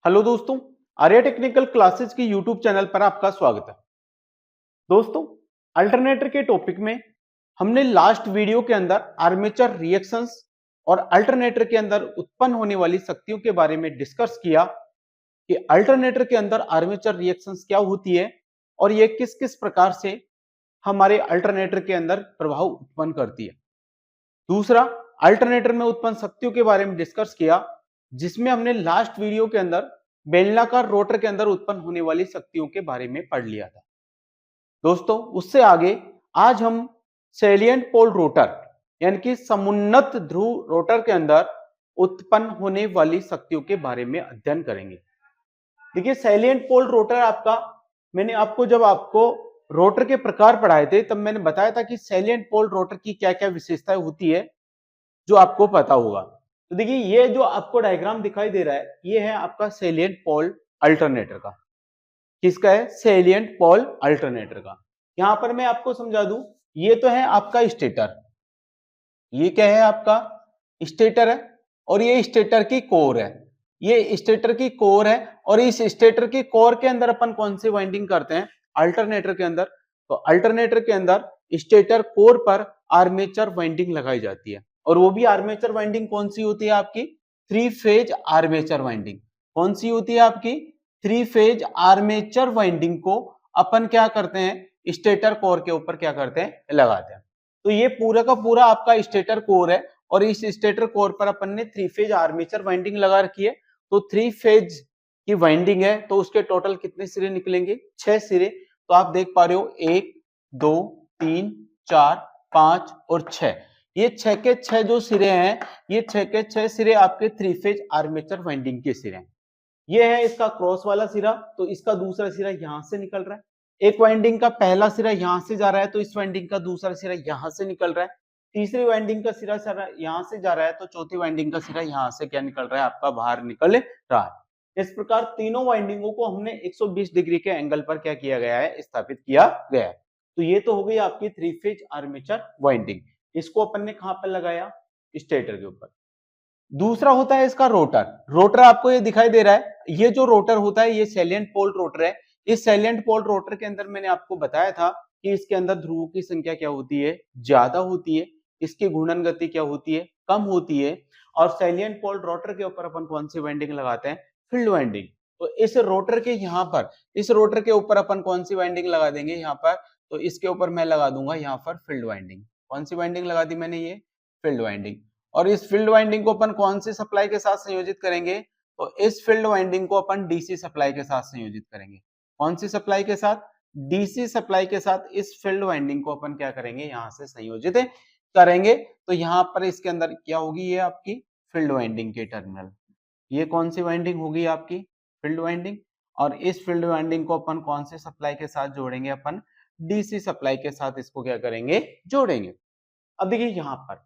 Hello दोस्तों, Arya technical classes की YouTube channel पर आपका स्वागत है। दोस्तों, अल्टरनेटर के टॉपिक में हमने लास्ट वीडियो के अंदर आर्मेचर रिएक्शंस और अल्टरनेटर के अंदर उत्पन्न होने वाली शक्तियों के बारे में डिस्कस किया कि अल्टरनेटर के अंदर आर्मेचर रिएक्शंस क्या होती है और ये किस किस प्रकार से हमारे अल्टरनेटर के अंदर प्रभाव उत्पन्न करती है। दूसरा, अल्टरनेटर में उत्पन्न शक्तियों के बारे में डिस्कस किया, जिसमें हमने लास्ट वीडियो के अंदर बेलनाकार रोटर के अंदर उत्पन्न होने वाली शक्तियों के बारे में पढ़ लिया था। दोस्तों, उससे आगे आज हम सैलिएंट पोल रोटर यानी कि समुन्नत ध्रुव रोटर के अंदर उत्पन्न होने वाली शक्तियों के बारे में अध्ययन करेंगे। देखिए, सैलिएंट पोल रोटर मैंने आपको जब आपको रोटर के प्रकार पढ़ाए थे तब मैंने बताया था कि सैलिएंट पोल रोटर की क्या क्या विशेषताएं होती है जो आपको पता होगा। तो देखिए, ये जो आपको डायग्राम दिखाई दे रहा है ये है आपका सैलिएंट पोल अल्टरनेटर का। किसका है? सैलिएंट पोल अल्टरनेटर का। यहां पर मैं आपको समझा दूं, ये तो है आपका स्टेटर, ये क्या है आपका स्टेटर है और ये स्टेटर की कोर है, ये स्टेटर की कोर है और इस स्टेटर की कोर के अंदर अपन कौन सी वाइंडिंग करते हैं अल्टरनेटर के अंदर? तो अल्टरनेटर के अंदर स्टेटर कोर पर आर्मेचर वाइंडिंग लगाई जाती है और वो भी आर्मेचर वाइंडिंग कौन सी होती है आपकी? 3 फेज आर्मेचर वाइंडिंग। कौन सी होती है आपकी? 3 फेज आर्मेचर वाइंडिंग को अपन क्या करते हैं? स्टेटर कोर के ऊपर क्या करते हैं? लगाते हैं। तो ये पूरा का पूरा आपका स्टेटर कोर है और इस स्टेटर कोर पर अपन ने 3 फेज आर्मेचर वाइंडिंग लगा रखी है। तो 3 फेज की वाइंडिंग है तो उसके टोटल कितने सिरे निकलेंगे? 6 सिरे। तो आप देख पा रहे हो 1 2 3 4 5 और 6, ये 6 के 6 जो सिरे हैं, ये 6 के 6 सिरे आपके 3 फेज आर्मेचर वाइंडिंग के सिरे हैं। ये है इसका क्रॉस वाला सिरा, तो इसका दूसरा सिरा यहां से निकल रहा है। एक वाइंडिंग का पहला सिरा यहां से जा रहा है तो इस वाइंडिंग का दूसरा सिरा यहां से निकल रहा है। तीसरी वाइंडिंग का सिरा यहां से जा रहा है तो चौथी वाइंडिंग का सिरा यहां से क्या निकल रहा है? आपका बाहर निकल रहा है। इस प्रकार तीनों वाइंडिंगों को हमने 120 डिग्री के एंगल पर क्या किया गया है? स्थापित किया गया है। तो ये तो हो गई आपकी 3 फेज आर्मेचर वाइंडिंग। इसको अपन ने कहां पर लगाया? स्टेटर के ऊपर। दूसरा होता है इसका रोटर। रोटर आपको ये दिखाई दे रहा है, ये जो रोटर होता है ये सैलिएंट पोल रोटर है। इस सैलिएंट पोल रोटर के अंदर मैंने आपको बताया था कि इसके अंदर ध्रुवों की संख्या क्या होती है? ज्यादा होती है। इसकी घूर्णन गति क्या होती है? कम होती है। और सैलिएंट पोल रोटर के ऊपर अपन कौन सी वाइंडिंग लगाते हैं? Field winding. तो इस रोटर के यहाँ पर, इस रोटर के ऊपर अपन कौन सी वाइंडिंग लगा देंगे यहाँ पर? तो इसके ऊपर मैं लगा दूंगा यहाँ पर फील्ड वाइंडिंग। कौन सी वाइंडिंग लगा दी मैंने? ये फील्ड वाइंडिंग। और इस फील्ड वाइंडिंग को अपन कौन सी सप्लाई के साथ संयोजित करेंगे? तो इस फील्ड वाइंडिंग को अपन डीसी सप्लाई के साथ संयोजित करेंगे। कौन सी सप्लाई के साथ? डीसी सप्लाई के साथ इस फील्ड वाइंडिंग को अपन क्या करेंगे? यहां से संयोजित करेंगे। तो यहां पर इसके अंदर क्या होगी? ये आपकी फील्ड वाइंडिंग के टर्मिनल। ये कौन सी वाइंडिंग होगी? आपकी फील्ड वाइंडिंग। और इस फील्ड वाइंडिंग को अपन कौन से सप्लाई के साथ जोड़ेंगे? अपन डीसी सप्लाई के साथ इसको क्या करेंगे? जोड़ेंगे। अब देखिए, यहां पर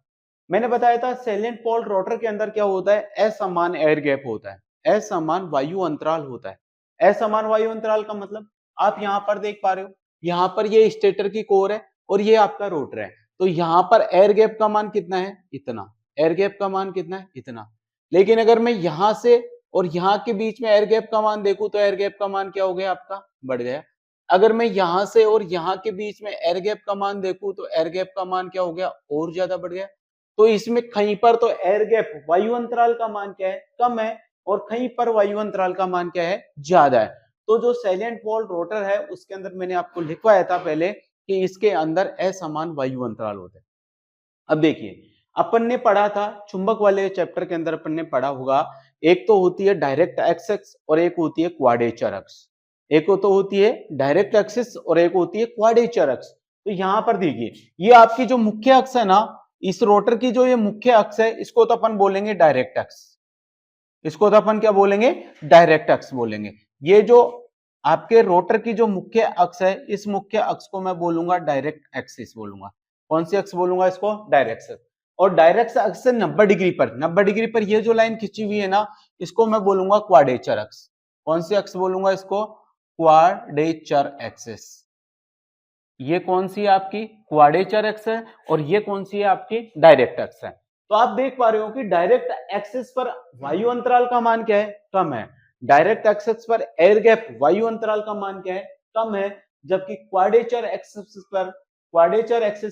मैंने बताया था सैलिएंट पोल रोटर के अंदर क्या होता है? असमान एयर गैप होता है, असमान वायु अंतराल होता है। असमान वायु अंतराल का मतलब आप यहां पर देख पा रहे हो, यहां पर ये स्टेटर की कोर है और ये आपका रोटर है। तो यहां पर एयर गैप का मान कितना है? इतना। एयर गैप का मान कितना है? इतना। लेकिन अगर मैं यहां से और यहां के बीच में एयर गैप का मान देखूं तो एयर गैप का मान क्या हो गया? आपका बढ़ गया। अगर मैं यहां से और यहां के बीच में एयर गैप का मान देखूं तो एयर गैप का मान क्या हो गया? और ज्यादा बढ़ गया। तो इसमें कहीं पर तो एयर गैप वायु अंतराल का मान क्या है? कम है। और कहीं पर वायु अंतराल का मान क्या है? ज्यादा है। तो जो सैलिएंट पोल रोटर है उसके अंदर मैंने आपको लिखवाया था पहले कि इसके अंदर असमान वायु अंतराल होते हैं। अब देखिए, अपन ने पढ़ा था चुंबक वाले चैप्टर के अंदर, अपन ने पढ़ा होगा एक तो होती है डायरेक्ट एक्सिस और एक होती है क्वाड्रेचर अक्ष। एक तो होती है डायरेक्ट एक्सिस और एक होती है क्वाड्रेचर अक्ष। तो यहां पर देखिए, ये आपकी जो मुख्य अक्ष है ना, इस रोटर की जो ये मुख्य अक्ष है इसको तो अपन बोलेंगे डायरेक्ट अक्ष। इसको तो अपन क्या बोलेंगे? डायरेक्ट अक्ष बोलेंगे। ये जो आपके रोटर की जो मुख्य अक्ष है, इस मुख्य अक्ष को मैं बोलूंगा डायरेक्ट एक्सिस बोलूंगा। कौन सी अक्ष बोलूंगा इसको? डायरेक्ट अक्ष। और डायरेक्ट अक्ष से 90 डिग्री पर, 90 डिग्री पर ये जो लाइन खिंची हुई है ना, इसको मैं बोलूंगा क्वाड्रेचर अक्ष। कौन सी अक्ष बोलूंगा इसको? Quadrature axis. ये कौन सी है आपकी? क्वाड्रेचर एक्स है। और ये कौन सी है आपकी? डायरेक्ट एक्स है। तो आप देख पा रहे हो कि डायरेक्ट एक्सिस पर वायु अंतराल का मान क्या है? कम है। डायरेक्ट एक्सिस पर एयर गैप वायु अंतराल का मान क्या है, कम है, जबकि क्वाड्रेचर एक्सिस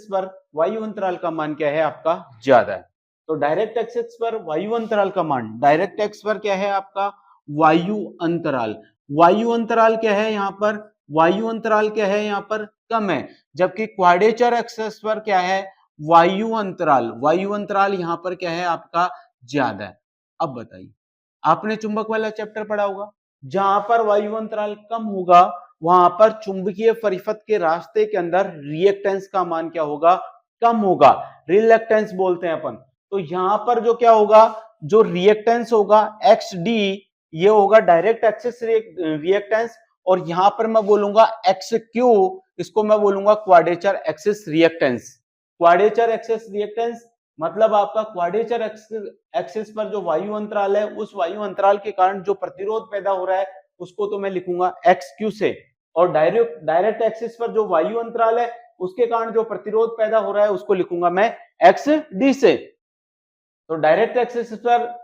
पर वायु अंतराल का मान क्या है आपका, ज्यादा है। तो डायरेक्ट एक्सिस पर वायु अंतराल का मान, डायरेक्ट एक्सिस पर क्या है आपका, वायु अंतराल। वायु अंतराल क्या है यहाँ पर, वायु अंतराल क्या है यहाँ पर, कम है, जबकि क्वाड्रेचर एक्सिस पर क्या है, वायु अंतराल यहाँ पर क्या है आपका, ज्यादा है। अब बताइए, आपने चुंबक वाला चैप्टर पढ़ा होगा, जहां पर वायु अंतराल कम होगा वहां पर चुंबकीय परिपथ के रास्ते के अंदर रिएक्टेंस का मान क्या होगा, कम होगा, रिलक्टेंस बोलते हैं अपन। तो यहां पर जो क्या होगा, जो रिएक्टेंस होगा एक्स डी, ये होगा डायरेक्ट एक्सिस रिएक्टेंस, और यहां पर मैं बोलूंगा एक्स क्यू, इसको मैं बोलूंगा quadrature axis reactance. Quadrature axis reactance मतलब आपका क्वाड्रेचर एक्सिस पर जो वायु अंतराल है, उस वायु अंतराल के कारण जो प्रतिरोध पैदा हो रहा है उसको तो मैं लिखूंगा एक्स क्यू से, और डायरेक्ट एक्सिस पर जो वायु अंतराल है उसके कारण जो प्रतिरोध पैदा हो रहा है उसको लिखूंगा मैं एक्स डी से। तो डायरेक्ट एक्सिस पर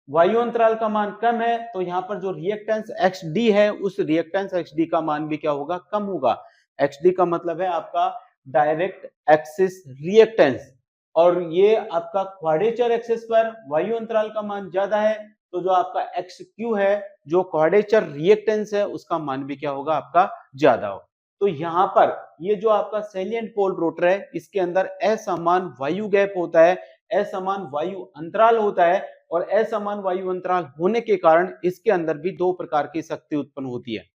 वायु अंतराल का मान कम है, तो यहां पर जो रिएक्टेंस एक्स डी है उस रिएक्टेंस एक्स डी का मान भी क्या होगा, कम होगा। एक्स डी का मतलब है आपका डायरेक्ट एक्सिस रिएक्टेंस, और ये आपका क्वाड्रेचर एक्सिस पर वायु अंतराल का मान ज्यादा है, तो जो आपका एक्स क्यू है, जो क्वाड्रेचर रिएक्टेंस है, उसका मान भी क्या होगा आपका, ज्यादा हो। तो यहां पर ये जो आपका सैलिएंट पोल रोटर है, इसके अंदर असमान वायु गैप होता है, असमान वायु अंतराल होता है, और असमान वायु अंतराल होने के कारण इसके अंदर भी दो प्रकार की शक्ति उत्पन्न होती है।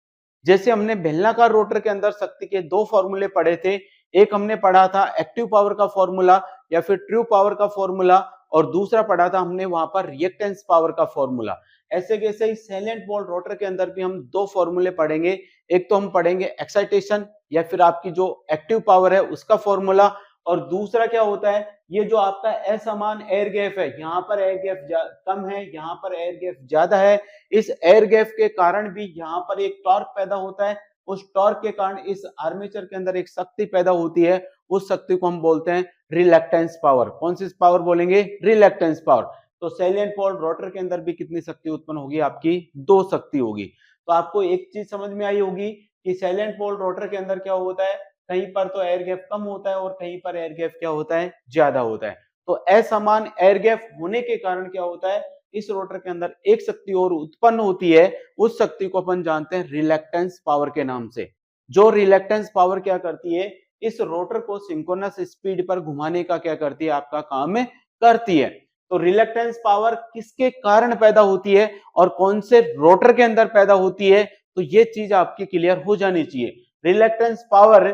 जैसे हमने बेलनाकार रोटर के अंदर शक्ति के दो फॉर्मूले पढ़े थे, एक हमने पढ़ा था एक्टिव पावर का फॉर्मूला या फिर ट्रू पावर का फॉर्मूला, और दूसरा पढ़ा था हमने वहां पर रिएक्टेंस पावर का फॉर्मूला। ऐसे कैसे ही सैलिएंट पोल रोटर के अंदर भी हम दो फॉर्मूले पढ़ेंगे, एक तो हम पढ़ेंगे एक्साइटेशन या फिर आपकी जो एक्टिव पावर है उसका फॉर्मूला, और दूसरा क्या होता है, ये जो आपका असमान एयर गैप है, यहाँ पर एयर गैप कम है, यहाँ पर एयर गैप ज्यादा है, इस एयर गैप के कारण भी यहाँ पर एक टॉर्क पैदा होता है, उस टॉर्क के कारण इस आर्मेचर के अंदर एक शक्ति पैदा होती है, उस शक्ति को हम बोलते हैं रिलक्टेंस पावर। कौन सी पावर बोलेंगे, रिलक्टेंस पावर। तो सैलिएंट पोल रोटर के अंदर भी कितनी शक्ति उत्पन्न होगी आपकी, दो शक्ति होगी। तो आपको एक चीज समझ में आई होगी कि सैलिएंट पोल रोटर के अंदर क्या होता है, कहीं पर तो एयर गैप कम होता है और कहीं पर एयर गैप क्या होता है, ज्यादा होता है। तो असमान एयर गैप होने के कारण क्या होता है, इस रोटर के अंदर एक शक्ति और उत्पन्न होती है, उस शक्ति को अपन जानते हैं रिलक्टेंस पावर के नाम से। जो रिलक्टेंस पावर क्या करती है, इस रोटर को सिंक्रोनस स्पीड पर घुमाने का क्या करती है, आपका काम करती है। तो रिलक्टेंस पावर किसके कारण पैदा होती है और कौन से रोटर के अंदर पैदा होती है, तो ये चीज आपकी क्लियर हो जानी चाहिए। रिलक्टेंस पावर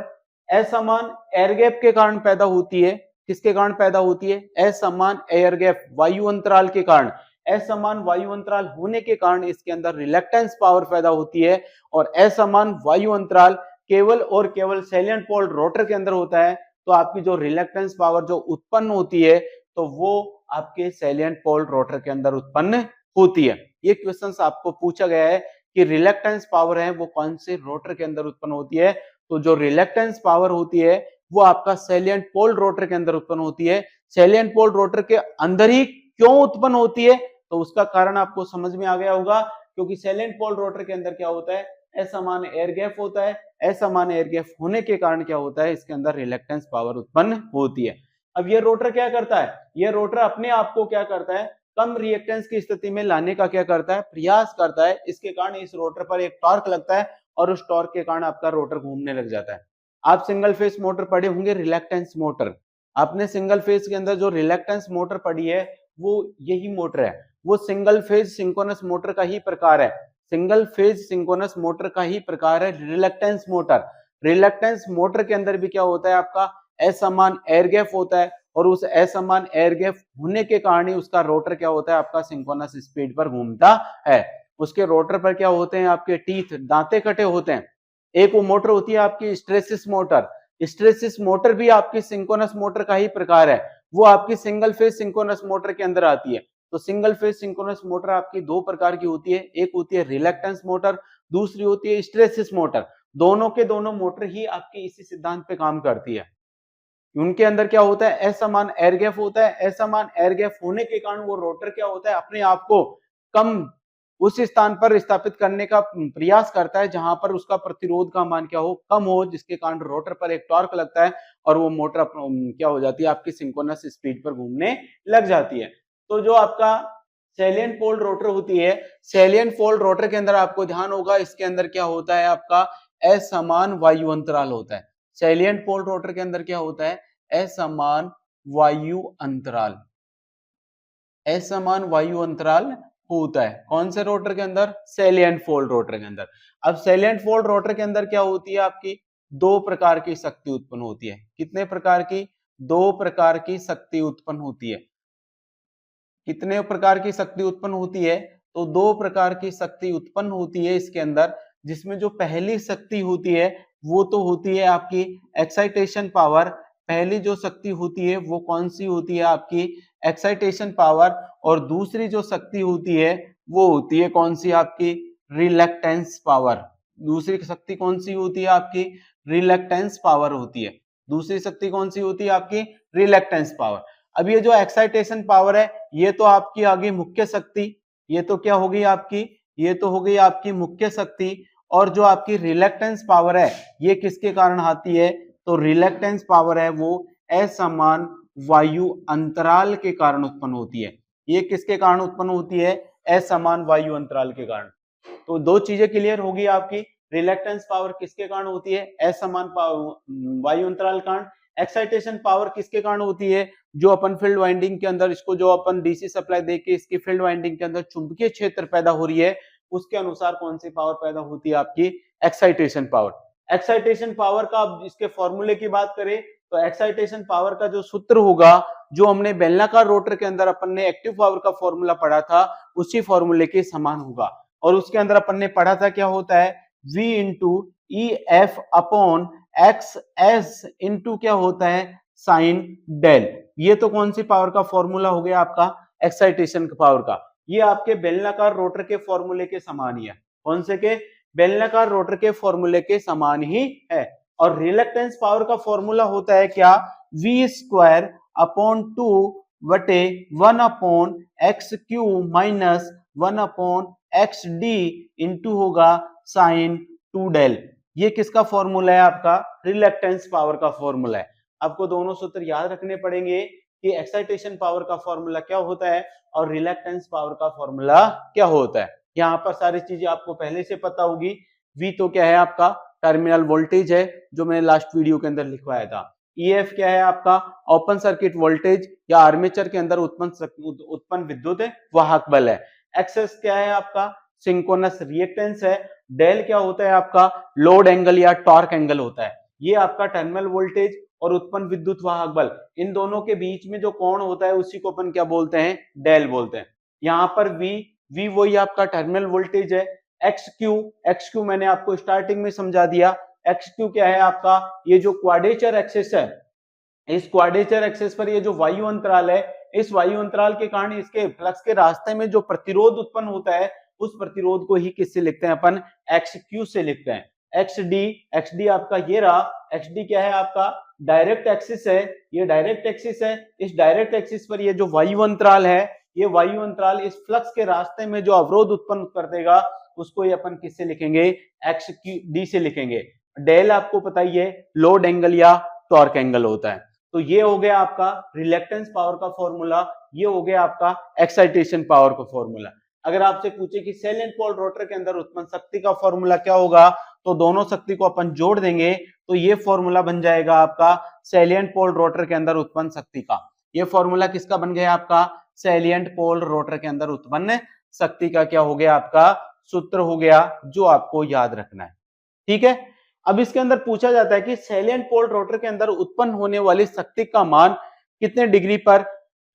असमान एयर गैप के कारण पैदा होती है, किसके कारण पैदा होती है, असमान एयर गैप वायु अंतराल के कारण। असमान वायु अंतराल होने के कारण इसके अंदर रिलक्टेंस पावर पैदा होती है, और असमान वायु अंतराल केवल और केवल सैलिएंट पोल रोटर के अंदर होता है, तो आपकी जो रिलक्टेंस पावर जो उत्पन्न होती है, तो वो आपके सैलिएंट पोल रोटर के अंदर उत्पन्न होती है। ये क्वेश्चन आपको पूछा गया है कि रिलक्टेंस पावर है वो कौन से रोटर के अंदर उत्पन्न होती है, तो जो रिलक्टेंस पावर होती है वो आपका सैलिएंट पोल रोटर के अंदर उत्पन्न होती है। सैलिएंट पोल रोटर के अंदर ही क्यों उत्पन्न होती है, तो उसका कारण आपको समझ में आ गया होगा, क्योंकि सैलिएंट पोल रोटर के अंदर क्या होता है, असमान एयर गैप होता है, असमान एयर गैप होने के कारण क्या होता है, इसके अंदर रिलक्टेंस पावर उत्पन्न होती है। अब ये रोटर क्या करता है, ये रोटर अपने आप को क्या करता है, कम रिएक्टेंस की स्थिति में लाने का क्या करता है, प्रयास करता है। इसके कारण इस रोटर पर एक टॉर्क लगता है, और उस टॉर्क के कारण आपका रोटर घूमने लग जाता है। आप सिंगल फेस मोटर पढ़े होंगे, रिलक्टेंस मोटर। आपने सिंगल फेस के अंदर जो रिलक्टेंस मोटर पढ़ी है वो यही मोटर है, वो सिंगल फेज सिंक्रोनस मोटर का ही प्रकार है। सिंगल फेज सिंक्रोनस मोटर का ही प्रकार है रिलक्टेंस मोटर। रिलक्टेंस मोटर के अंदर भी क्या होता है, आपका असमान एयर गैप होता है, और उस असमान एयर गैप होने के कारण ही उसका रोटर क्या होता है, आपका सिंक्रोनस स्पीड पर घूमता है। उसके रोटर पर क्या होते हैं, आपके टीथ, दांते कटे होते हैं। एक वो मोटर होती है आपकी स्ट्रेसिस मोटर। स्ट्रेसिस मोटर भी आपकी सिंक्रोनस मोटर का ही प्रकार है, वो आपकी सिंगल फेज सिंक्रोनस मोटर के अंदर आती है। तो सिंगल फेज सिंक्रोनस मोटर आपकी दो प्रकार की होती है, एक होती है रिलक्टेंस मोटर, दूसरी होती है स्ट्रेसिस मोटर। दोनों के दोनों मोटर ही आपकी इसी सिद्धांत पे काम करती है। उनके अंदर क्या होता है, असमान एयर गैप होता है। असमान एयर गैप होने के कारण वो रोटर क्या होता है, अपने आप को कम उस स्थान पर स्थापित करने का प्रयास करता है जहां पर उसका प्रतिरोध का मान क्या हो, कम हो, जिसके कारण रोटर पर एक टॉर्क लगता है और वो मोटर क्या हो जाती है, आपकी सिंक्रोनस स्पीड पर घूमने लग जाती है। तो जो आपका सैलिएंट पोल रोटर होती है, सैलिएंट पोल रोटर के अंदर आपको ध्यान होगा इसके अंदर क्या होता है, आपका असमान वायु अंतराल होता है। सैलिएंट पोल रोटर के अंदर क्या होता है, असमान वायु अंतराल, असमान वायु अंतराल होता है। कौन से रोटर के अंदर, सैलिएंट फोल्ड रोटर के अंदर। अब सैलिएंट फोल्ड रोटर के अंदर क्या होती है, आपकी दो प्रकार की शक्ति उत्पन्न होती है। कितने प्रकार की, दो प्रकार की शक्ति उत्पन्न होती है। कितने प्रकार की शक्ति उत्पन्न होती है, तो दो प्रकार की शक्ति उत्पन्न होती है इसके अंदर, जिसमें जो पहली शक्ति होती है वो तो होती है आपकी एक्साइटेशन पावर। पहली जो शक्ति होती है वो कौन सी होती है, आपकी एक्साइटेशन पावर। और दूसरी जो शक्ति होती है वो होती है कौन सी, आपकी रिलक्टेंस पावर। दूसरी शक्ति कौन सी होती है, आपकी रिलक्टेंस पावर होती है। दूसरी शक्ति कौन सी होती है, आपकी रिलक्टेंस पावर। अब ये जो एक्साइटेशन पावर है ये तो आपकी आ गई मुख्य शक्ति, ये तो क्या होगी आपकी, ये तो हो गई आपकी मुख्य शक्ति। और जो आपकी रिलक्टेंस पावर है ये किसके कारण आती है, तो रिलक्टेंस पावर है वो असमान वायु अंतराल के कारण उत्पन्न होती है। ये किसके कारण उत्पन्न होती है, असमान वायु अंतराल के कारण। तो दो चीजें क्लियर होगी आपकी, रिलक्टेंस पावर किसके कारण होती है, असमान वायु अंतराल कारण। एक्साइटेशन पावर किसके कारण होती है, जो अपन फील्ड वाइंडिंग के अंदर इसको जो अपन डीसी सप्लाई देके इसकी फील्ड वाइंडिंग के अंदर चुंबकीय क्षेत्र पैदा हो रही है, उसके अनुसार कौन सी पावर पैदा होती है, आपकी एक्साइटेशन पावर। एक्साइटेशन पावर का अब इसके फॉर्मूले की बात करें तो एक्साइटेशन पावर का जो सूत्र होगा, जो हमने बेलनाकार रोटर के अंदर अपन ने एक्टिव पावर का फॉर्मूला पढ़ा था, उसी फॉर्मूले के समान होगा। और उसके अंदर अपन ने पढ़ा था क्या होता है, V into E F upon x S into क्या होता है, साइन डेल। ये तो कौन सी पावर का फॉर्मूला हो गया, आपका एक्साइटेशन पावर का। ये आपके बेलनाकार रोटर के फॉर्मूले के समान ही है। कौन से के, बेलनाकार रोटर के फॉर्मूले के समान ही है। और रिलक्टेंस पावर का फॉर्मूला होता है क्या, V स्क्वायर अपॉन 2 बटे 1 upon x Q minus 1 upon x D into होगा साइन 2 डेल। ये किसका फॉर्मूला है, आपका रिलक्टेंस पावर का फॉर्मूला है। आपको दोनों सूत्र याद रखने पड़ेंगे कि एक्साइटेशन पावर का फॉर्मूला क्या होता है और रिलक्टेंस पावर का फॉर्मूला क्या होता है। यहाँ पर सारी चीजें आपको पहले से पता होगी। V तो क्या है, आपका टर्मिनल वोल्टेज है, जो मैंने लास्ट वीडियो के अंदर लिखवाया था। EF क्या है, आपका ओपन सर्किट वोल्टेज या आर्मेचर के अंदर उत्पन्न विद्युत वाहक बल है। एक्सेस क्या है, आपका सिंक्रोनस रिएक्टेंस है। डेल क्या होता है, आपका लोड एंगल या टॉर्क एंगल होता है। ये आपका टर्मिनल वोल्टेज और उत्पन्न विद्युत वाहक बल, इन दोनों के बीच में जो कोण होता है उसी को अपन क्या बोलते हैं, डेल बोलते हैं। यहाँ पर V वही आपका टर्मिनल वोल्टेज है। एक्स क्यू मैंने आपको स्टार्टिंग में समझा दिया। एक्स क्यू क्या है, आपका ये जो क्वाड्रेचर एक्सिस है, इस क्वाड्रेचर एक्सिस पर ये जो वायु अंतराल है, इस वायु अंतराल के कारण इसके फ्लक्स के रास्ते में जो प्रतिरोध उत्पन्न होता है, उस प्रतिरोध को ही किससे लिखते हैं अपन, एक्स क्यू से लिखते हैं। एक्स डी आपका ये रहा। एक्स डी क्या है, आपका डायरेक्ट एक्सिस है, ये डायरेक्ट एक्सिस है। इस डायरेक्ट एक्सिस पर ये जो वायु अंतराल है, ये वायु अंतराल इस फ्लक्स के रास्ते में जो अवरोध उत्पन्न कर देगा, उसको ये अपन किससे लिखेंगे, एक्स क्यू डी से लिखेंगे। डेल आपको पता ही है लोड एंगल या टॉर्क एंगल होता है। तो ये हो गया आपका रिलक्टेंस पावर का फॉर्मूला, ये हो गया आपका एक्साइटेशन पावर का फॉर्मूला। अगर आपसे पूछे कि सैलिएंट पोल रोटर के अंदर उत्पन्न शक्ति का फॉर्मूला क्या होगा, तो दोनों शक्ति को अपन जोड़ देंगे तो ये फॉर्मूला बन जाएगा आपका सैलिएंट पोल रोटर के अंदर उत्पन्न शक्ति का। ये फॉर्मूला किसका बन गया, आपका सैलिएंट पोल रोटर के अंदर उत्पन्न शक्ति का क्या हो गया, आपका सूत्र हो गया, जो आपको याद रखना है। ठीक है। अब इसके अंदर पूछा जाता है कि सैलिएंट पोल रोटर के अंदर उत्पन्न होने वाली शक्ति का मान कितने डिग्री पर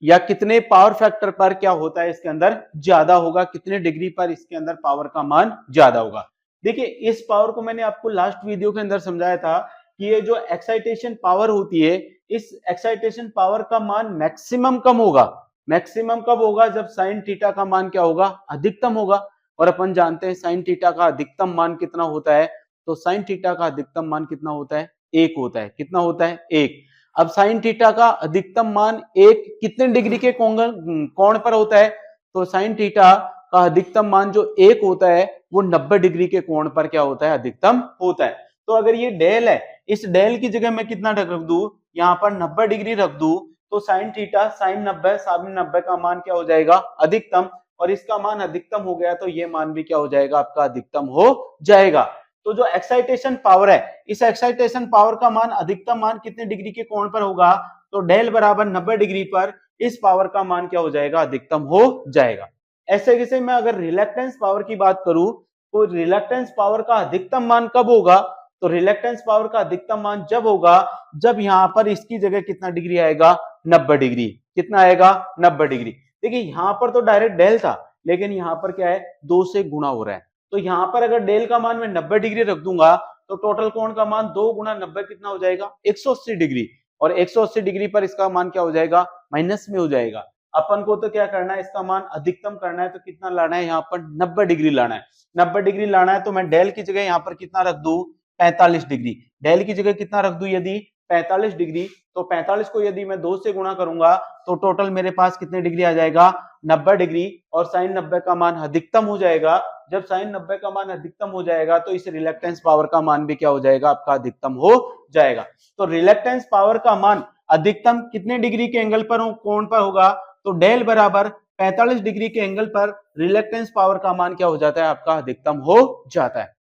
या कितने पावर फैक्टर पर क्या होता है, इसके अंदर ज्यादा होगा, कितने डिग्री पर इसके अंदर पावर का मान ज्यादा होगा। देखिए, इस पावर को मैंने आपको लास्ट वीडियो के अंदर समझाया था कि ये जो एक्साइटेशन पावर होती है, इस एक्साइटेशन पावर का मान मैक्सिमम कम होगा। मैक्सिमम कब होगा, जब साइन थीटा का मान क्या होगा, अधिकतम होगा। और अपन जानते हैं साइन थीटा का अधिकतम मान कितना होता है, तो साइन थीटा का अधिकतम मान कितना होता है, 1 होता है। कितना होता है, 1। अब साइन थीटा का अधिकतम मान 1 कितने डिग्री के कोण पर होता है, तो साइन थीटा का अधिकतम मान जो 1 होता है वो 90 डिग्री के कोण पर क्या होता है, अधिकतम होता है। तो अगर ये डेल है, इस डेल की जगह मैं कितना रख दूं, यहाँ पर 90 डिग्री रख दूं, तो साइन थीटा साइन 90 साइन 90 का मान क्या हो जाएगा, अधिकतम, और इसका मान अधिकतम हो गया तो ये मान भी क्या हो जाएगा, आपका अधिकतम हो जाएगा। तो जो एक्साइटेशन पावर है, इस एक्साइटेशन पावर का मान अधिकतम मान कितने डिग्री के कोण पर होगा, तो डेल बराबर 90 डिग्री पर इस पावर का मान क्या हो जाएगा, अधिकतम हो जाएगा। ऐसे जैसे मैं अगर रिलक्टेंस पावर की बात करूं, तो रिलक्टेंस पावर का अधिकतम मान कब होगा, तो रिलक्टेंस पावर का अधिकतम मान जब होगा जब यहां पर इसकी जगह कितना डिग्री आएगा, 90 डिग्री। कितना आएगा, 90 डिग्री। देखिए यहां पर तो डायरेक्ट डेल था, लेकिन यहां पर क्या है, 2 से गुणा हो रहा है। तो यहां पर अगर डेल का मान मैं 90 डिग्री रख दूंगा तो टोटल कोण का मान 2 गुणा 90 कितना हो जाएगा, 180 डिग्री। और 180 डिग्री पर इसका मान क्या हो जाएगा, माइनस में हो जाएगा। अपन को तो क्या करना है, इसका मान अधिकतम करना है, तो कितना लाना है, यहाँ पर 90 डिग्री लाना है। 90 डिग्री लाना है तो मैं डेल की जगह यहाँ पर कितना रख दूं, 45 डिग्री। डेल की जगह कितना रख दूं, यदि 45 डिग्री, तो 45 को यदि मैं 2 से गुणा करूंगा तो टोटल मेरे पास कितने डिग्री आ जाएगा, 90 डिग्री। और साइन 90 का मान अधिकतम हो जाएगा। जब साइन 90 का मान अधिकतम हो जाएगा तो इस रिलक्टेंस पावर का मान भी क्या हो जाएगा, आपका अधिकतम हो जाएगा। तो रिलक्टेंस पावर का मान अधिकतम कितने डिग्री के एंगल पर कोण पर होगा, तो डेल बराबर 45 डिग्री के एंगल पर रिलक्टेंस पावर का मान क्या हो जाता है, आपका अधिकतम हो जाता है।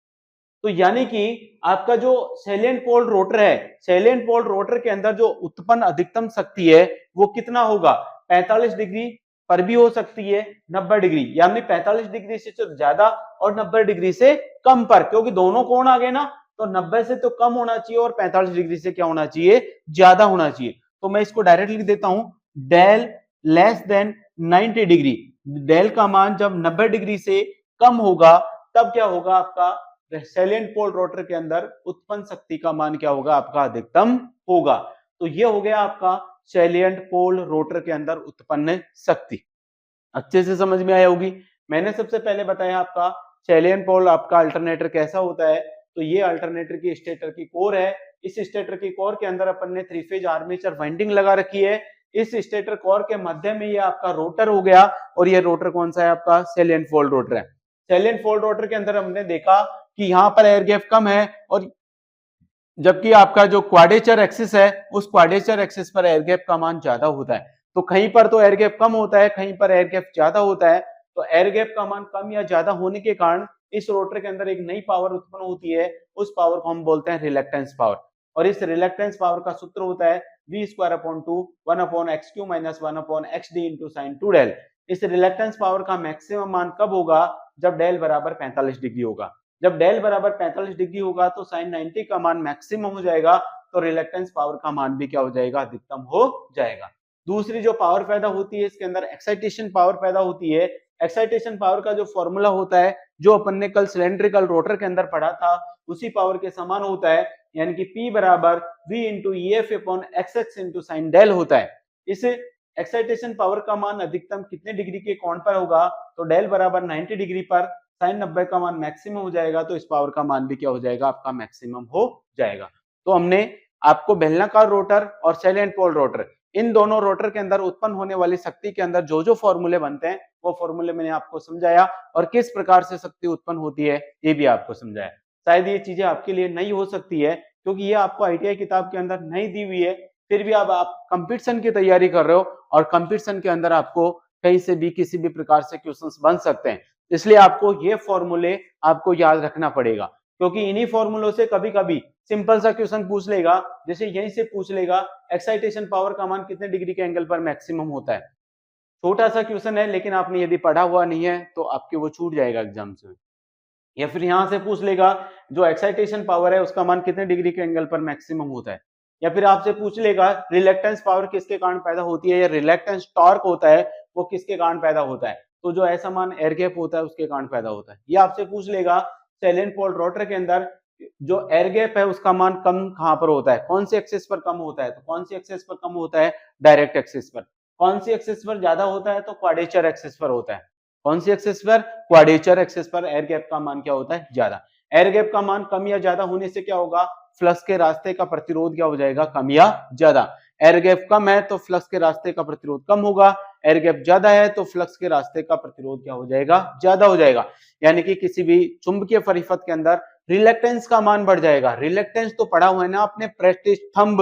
तो यानी कि आपका जो सैलिएंट पोल रोटर है, सैलिएंट पोल रोटर के अंदर जो उत्पन्न अधिकतम शक्ति है वो कितना होगा, 45 डिग्री पर भी हो सकती है, 90 डिग्री, यानी 45 डिग्री से ज्यादा और 90 डिग्री से कम पर, क्योंकि दोनों कोण आ गए ना, तो 90 से तो कम होना चाहिए और 45 डिग्री से क्या होना चाहिए, ज्यादा होना चाहिए। तो मैं इसको डायरेक्ट लिख देता हूं, del less than 90 degree. Del का मान जब 90 डिग्री से कम होगा तब क्या होगा, आपका सैलिएंट पोल रोटर के अंदर उत्पन्न शक्ति का मान क्या होगा, आपका अधिकतम होगा। तो ये हो गया आपका सैलिएंट पोल रोटर के अंदर उत्पन्न शक्ति। अच्छे से समझ में आया होगी। मैंने सबसे पहले बताया आपका सैलिएंट पोल आपका अल्टरनेटर कैसा होता है। तो ये अल्टरनेटर की स्टेटर की कोर है। इस स्टेटर की कोर के अंदर अपन ने 3 फेज आर्मेचर वाइंडिंग लगा रखी है। इस स्टेटर कोर के मध्य में ये आपका रोटर हो गया, और ये रोटर कौन सा है, आपका सैलिएंट पोल रोटर है। सैलिएंट पोल रोटर के अंदर हमने देखा कि यहाँ पर एयर गैप कम है, और जबकि आपका जो क्वाड्रेचर एक्सिस है उस क्वाड्रेचर एक्सिस पर एयर गैप का मान ज्यादा होता है। तो कहीं पर तो एयर गैप कम होता है, कहीं पर एयर गैप ज्यादा होता है। तो एयर गैप का मान कम या ज्यादा होने के कारण इस रोटर के अंदर एक नई पावर उत्पन्न होती है, उस पावर को हम बोलते हैं रिलक्टेंस पावर। और इस रिलक्टेंस पावर का सूत्र होता है v²/2 1/x³ - 1/xd × sin 2 del. इस रिलक्टेंस पावर का मैक्सिमम मान कब होगा, जब डेल बराबर 45 डिग्री होगा। जब डेल बराबर 45 डिग्री होगा तो साइन 90 का मान मैक्सिमम हो जाएगा, तो रिलक्टेंस पावर का मान भी क्या हो जाएगा, अधिकतम हो जाएगा। दूसरी जो पावर पैदा होती है इसके अंदर एक्साइटेशन पावर पैदा होती है। एक्साइटेशन पावर का जो फॉर्मूला होता है, जो अपन ने कल सिलेंड्रिकल रोटर के अंदर पढ़ा था, उसी पावर के समान होता है, यानी कि P बराबर V × EF/XX × sin डेल होता है। इस एक्साइटेशन पावर का मान अधिकतम कितने डिग्री के कोण पर होगा, तो डेल बराबर 90 डिग्री पर साइन 90 का मान मैक्सिमम हो जाएगा, तो इस पावर का मान भी क्या हो जाएगा, आपका मैक्सिमम हो जाएगा। तो हमने आपको बेलनाकार रोटर और सैलिएंट पोल रोटर, इन दोनों रोटर के अंदर उत्पन्न होने वाली शक्ति के अंदर जो जो फॉर्मूले बनते हैं वो फॉर्मूले मैंने आपको समझाया, और किस प्रकार से शक्ति उत्पन्न होती है ये भी आपको समझाया। शायद ये चीजें आपके लिए नई हो सकती है, क्योंकि ये आपको आईटीआई किताब के अंदर नहीं दी हुई है। फिर भी अब आप कंपटीशन की तैयारी कर रहे हो, और कंपटीशन के अंदर आपको कहीं से भी किसी भी प्रकार से क्वेश्चंस बन सकते हैं, इसलिए आपको ये फॉर्मूले आपको याद रखना पड़ेगा, क्योंकि इन्हीं फॉर्मूलों से कभी कभी सिंपल सा क्वेश्चन पूछ लेगा। जैसे यहीं से पूछ लेगा एक्साइटेशन पावर का मान कितने डिग्री के एंगल पर मैक्सिमम होता है। छोटा सा क्वेश्चन है, लेकिन आपने यदि पढ़ा हुआ नहीं है तो आपके वो छूट जाएगा एग्जाम से। या फिर यहां से पूछ लेगा जो एक्साइटेशन पावर है उसका मान कितने डिग्री के एंगल पर मैक्सिमम होता है। या फिर आपसे पूछ लेगा रिलक्टेंस पावर किसके कारण पैदा होती है, या रिलक्टेंस टॉर्क होता है वो किसके कारण पैदा होता है, तो जो ऐसा मान एयर गैप होता है उसके कारण पैदा होता है। ये आपसे पूछ लेगा सैलिएंट पोल रोटर के अंदर जो एयर गैप है उसका मान कम कहां पर होता है, कौन सी एक्सिस पर कम होता है, तो कौन सी एक्सिस पर कम होता है, डायरेक्ट एक्सिस पर। कौन सी एक्सिस पर ज्यादा होता है, तो क्वाड्रेचर एक्सिस पर होता है। कौन सी एक्सिस पर, क्वाड्रेचर एक्सिस पर एयर गैप का मान क्या होता है, ज्यादा। एयर गैप का मान कम या ज्यादा होने से क्या होगा, फ्लक्स के रास्ते का प्रतिरोध क्या हो जाएगा, कम या ज्यादा। एयर गैप कम है तो फ्लक्स के रास्ते का प्रतिरोध कम होगा, एयर गैप ज्यादा है तो फ्लक्स के रास्ते का प्रतिरोध क्या हो जाएगा, ज्यादा हो जाएगा। यानी कि किसी भी चुंबकीय परिपथ के अंदर रिलेक्टेंस का मान बढ़ जाएगा। रिलेक्टेंस तो पढ़ा हुआ है ना आपने, प्रतिष्ठंभ।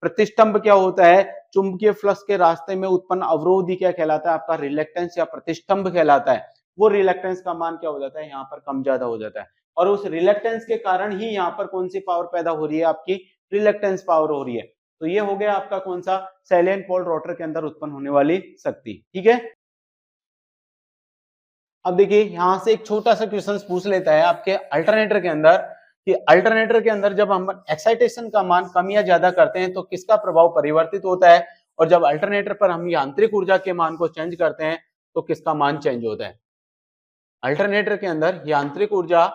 प्रतिष्ठंभ क्या होता है, चुंबकीय फ्लक्स के रास्ते में उत्पन्न अवरोध ही क्या कहलाता है, आपका रिलेक्टेंस या प्रतिष्ठंभ कहलाता है। वो रिलेक्टेंस का मान क्या हो जाता है, यहाँ पर कम ज्यादा हो जाता है, और उस रिलेक्टेंस के कारण ही यहाँ पर कौन सी पावर पैदा हो रही है, आपकी रिलेक्टेंस पावर हो रही है। तो ये हो गया आपका कौन सा, सैलियन पोल रोटर के अंदर उत्पन्न होने वाली शक्ति। ठीक है, अब देखिए यहां से एक छोटा सा क्वेश्चन पूछ लेता है आपके अल्टरनेटर के अंदर कि अल्टरनेटर के अंदर जब हम एक्साइटेशन का मान कम या ज्यादा करते हैं तो किसका प्रभाव परिवर्तित होता है, और जब अल्टरनेटर पर हम यांत्रिक ऊर्जा के मान को चेंज करते हैं तो किसका मान चेंज होता है। अल्टरनेटर के अंदर यांत्रिक ऊर्जा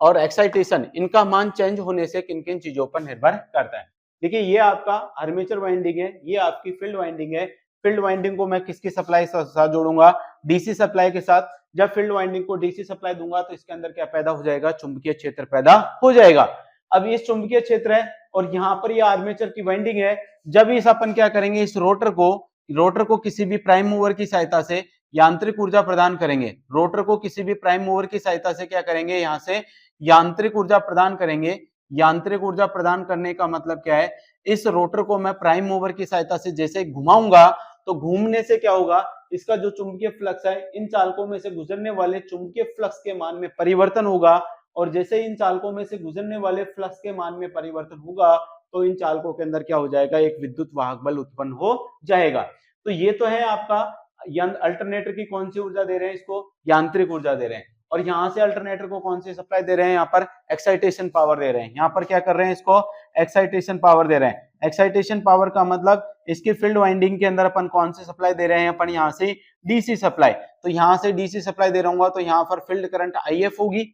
और एक्साइटेशन, इनका मान चेंज होने से किन किन चीजों पर निर्भर करता है। देखिए ये आपका आर्मेचर वाइंडिंग है, ये आपकी फील्ड वाइंडिंग है। फील्ड वाइंडिंग को मैं किसकी सप्लाई के साथ जोड़ूंगा, डीसी सप्लाई के साथ। जब फील्ड वाइंडिंग को डीसी सप्लाई दूंगा तो इसके अंदर क्या पैदा हो जाएगा, चुंबकीय क्षेत्र पैदा हो जाएगा। अब इस चुंबकीय क्षेत्र है और यहाँ पर ये आर्मेचर की वाइंडिंग है। जब इस अपन क्या करेंगे, इस रोटर को किसी भी प्राइम मूवर की सहायता से यांत्रिक ऊर्जा प्रदान करेंगे। रोटर को किसी भी प्राइम मूवर की सहायता से क्या करेंगे, यहाँ से यांत्रिक ऊर्जा प्रदान करेंगे। यांत्रिक ऊर्जा प्रदान करने का मतलब क्या है, इस रोटर को मैं प्राइम मूवर की सहायता से जैसे घुमाऊंगा तो घूमने से क्या होगा, इसका जो चुंबकीय फ्लक्स है, इन चालकों में से गुजरने वाले चुंबकीय फ्लक्स के मान में परिवर्तन होगा, और जैसे इन चालकों में से गुजरने वाले फ्लक्स के मान में परिवर्तन होगा तो इन चालकों के अंदर क्या हो जाएगा, एक विद्युत वाहक बल उत्पन्न हो जाएगा। तो ये तो है आपका अल्टरनेटर की कौन सी ऊर्जा दे रहे हैं, इसको यांत्रिक ऊर्जा दे रहे हैं। और यहां से अल्टरनेटर को कौन सी सप्लाई दे रहे हैं, यहाँ पर एक्साइटेशन पावर दे रहे हैं। यहाँ पर क्या कर रहे हैं, इसको एक्साइटेशन पावर दे रहे हैं। एक्साइटेशन पावर का मतलब इसकी फील्ड वाइंडिंग के अंदर अपन कौन सी सप्लाई दे रहे हैं, अपन यहाँ से डीसी सप्लाई। तो यहाँ से डीसी सप्लाई दे रहा हूँ तो यहाँ पर फील्ड करंट आईएफ होगी।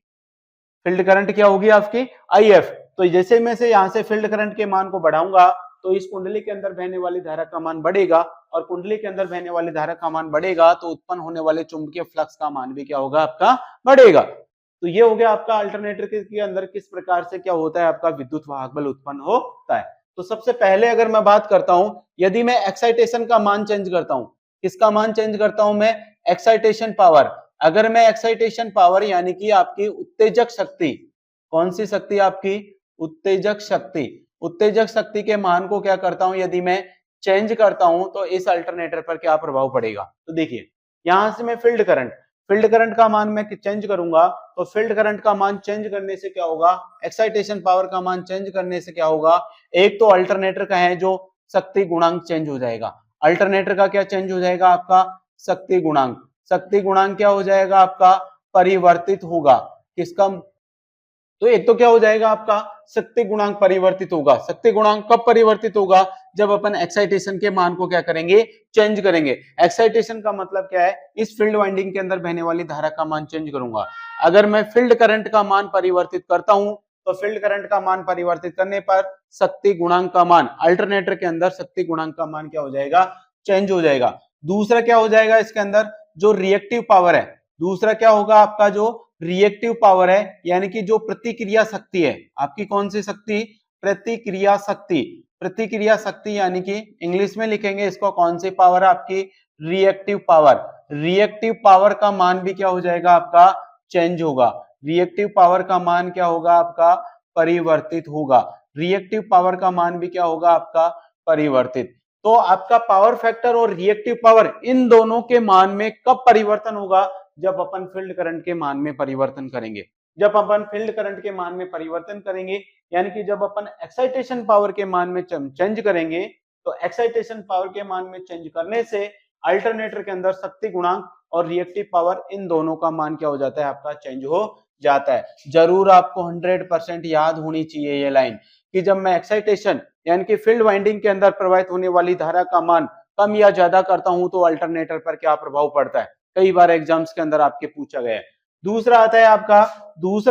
फील्ड करंट क्या होगी आपकी, आईएफ। तो जैसे मैं से यहाँ से फील्ड करंट के मान को बढ़ाऊंगा तो इस कुंडली के अंदर बहने वाली धारा का मान बढ़ेगा, और कुंडली के अंदर बहने वाली धारा का मान बढ़ेगा तो उत्पन्न होने वाले चुंबकीय फ्लक्स का मान भी क्या होगा, आपका बढ़ेगा। तो ये हो गया आपका अल्टरनेटर के अंदर किस प्रकार से क्या होता है, आपका विद्युत वाहक बल उत्पन्न होता है। तो सबसे पहले अगर मैं बात करता हूं, यदि मैं एक्साइटेशन का मान चेंज करता हूं, किसका मान चेंज करता हूं मैं, एक्साइटेशन पावर। अगर मैं एक्साइटेशन पावर यानी कि आपकी उत्तेजक शक्ति, कौन सी शक्ति, आपकी उत्तेजक शक्ति, उत्तेजक शक्ति के मान को क्या करता हूं, यदि मैं चेंज करता हूं तो इस अल्टरनेटर पर क्या प्रभाव पड़ेगा। तो देखिए यहां से मैं फील्ड करंट का मान मैं चेंज करूंगा तो फील्ड करंट का मान चेंज करने से क्या होगा, एक्साइटेशन पावर का मान चेंज करने से क्या होगा, एक तो अल्टरनेटर का है जो शक्ति गुणांक चेंज हो जाएगा। अल्टरनेटर का क्या चेंज हो जाएगा, आपका शक्ति गुणांक। शक्ति गुणांक क्या हो जाएगा, आपका परिवर्तित होगा। किसका, तो एक तो क्या हो जाएगा, आपका शक्ति गुणांक परिवर्तित होगा। शक्ति गुणांक कब परिवर्तित होगा, जब अपन एक्साइटेशन के मान को क्या करेंगे, चेंज करेंगे। एक्साइटेशन का मतलब क्या है, इस फील्ड वाइंडिंग के अंदर बहने वाली धारा का मान चेंज करूंगा। अगर मैं फील्ड करंट का मान परिवर्तित करता हूं तो फील्ड करंट का मान परिवर्तित करने पर शक्ति गुणांक का मान, अल्टरनेटर के अंदर शक्ति गुणांक का मान क्या हो जाएगा, चेंज हो जाएगा। दूसरा क्या हो जाएगा इसके अंदर, जो रिएक्टिव पावर है, दूसरा क्या होगा आपका जो रिएक्टिव पावर है, यानी कि जो प्रतिक्रिया शक्ति है, आपकी कौन सी शक्ति, प्रतिक्रिया शक्ति। प्रतिक्रिया शक्ति यानी कि इंग्लिश में लिखेंगे इसको, कौन सी पावर है आपकी, रिएक्टिव पावर। रिएक्टिव पावर का मान भी क्या हो जाएगा, आपका चेंज होगा। रिएक्टिव पावर का मान क्या होगा, आपका परिवर्तित होगा। रिएक्टिव पावर का मान भी क्या होगा, आपका परिवर्तित। तो आपका पावर फैक्टर और रिएक्टिव पावर, इन दोनों के मान में कब परिवर्तन होगा, जब अपन फील्ड करंट के मान में परिवर्तन करेंगे। जब अपन फील्ड करंट के मान में परिवर्तन करेंगे, यानी कि जब अपन एक्साइटेशन पावर के मान में चेंज करेंगे, तो एक्साइटेशन पावर के मान में चेंज करने से अल्टरनेटर के अंदर शक्ति गुणांक और रिएक्टिव पावर, इन दोनों का मान क्या हो जाता है, आपका चेंज हो जाता है। जरूर आपको 100% याद होनी चाहिए ये लाइन, कि जब मैं एक्साइटेशन यानी कि फील्ड वाइंडिंग के अंदर प्रवाहित होने वाली धारा का मान कम या ज्यादा करता हूं तो अल्टरनेटर पर क्या प्रभाव पड़ता है। कई बार एग्जाम्स के अंदर आपके पूछा गया है। दूसरा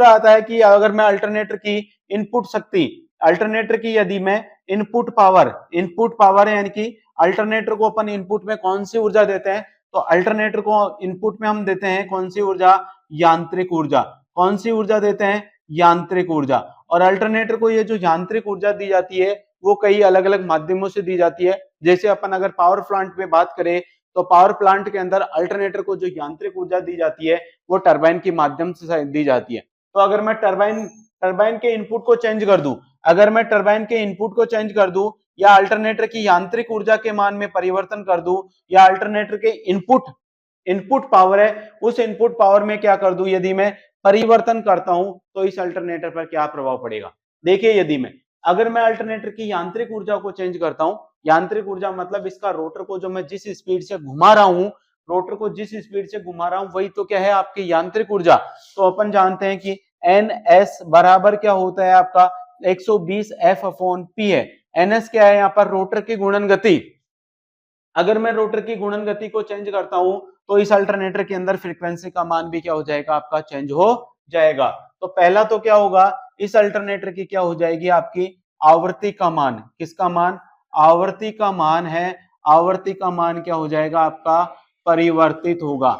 आता है कि अगर मैं अल्टरनेटर की इनपुट शक्ति, अल्टरनेटर की यदि मैं इनपुट पावर यानी कि अल्टरनेटर को अपन इनपुट में कौन सी ऊर्जा देते हैं, तो अल्टरनेटर को इनपुट में हम देते हैं कौन सी ऊर्जा, यांत्रिक ऊर्जा। कौन सी ऊर्जा देते हैं, यांत्रिक ऊर्जा। और अल्टरनेटर को ये जो यांत्रिक ऊर्जा दी जाती है वो कई अलग अलग माध्यमों से दी जाती है। जैसे अपन अगर पावर प्लांट में बात करें तो पावर प्लांट के अंदर अल्टरनेटर को जो यांत्रिक ऊर्जा दी जाती है वो टरबाइन के माध्यम से दी जाती है। तो अगर मैं टरबाइन के इनपुट को चेंज कर दूं, अगर मैं टरबाइन के इनपुट को चेंज कर दूं या अल्टरनेटर की यांत्रिक ऊर्जा के मान में परिवर्तन कर दूं या अल्टरनेटर के इनपुट पावर है उस इनपुट पावर में क्या कर दूं, यदि मैं परिवर्तन करता हूं तो इस अल्टरनेटर पर क्या प्रभाव पड़ेगा। देखिए, यदि मैं अगर मैं अल्टरनेटर की यांत्रिक ऊर्जा को चेंज करता हूं, यांत्रिक ऊर्जा मतलब इसका रोटर को जो मैं जिस स्पीड से घुमा रहा हूं, रोटर को जिस स्पीड से घुमा रहा हूं वही तो क्या है आपकी यांत्रिक ऊर्जा। तो अपन जानते हैं कि NS बराबर क्या होता है आपका 120 F/P है। NS क्या है यहाँ पर रोटर की गुणन गति। अगर मैं रोटर की गुणन गति को चेंज करता हूं तो इस अल्टरनेटर के अंदर फ्रीक्वेंसी का मान भी क्या हो जाएगा आपका चेंज हो जाएगा। तो पहला तो क्या होगा, इस अल्टरनेटर की क्या हो जाएगी आपकी आवृत्ति का मान। किसका मान? आवर्ती का मान है। आवर्ती का मान क्या हो जाएगा आपका परिवर्तित होगा,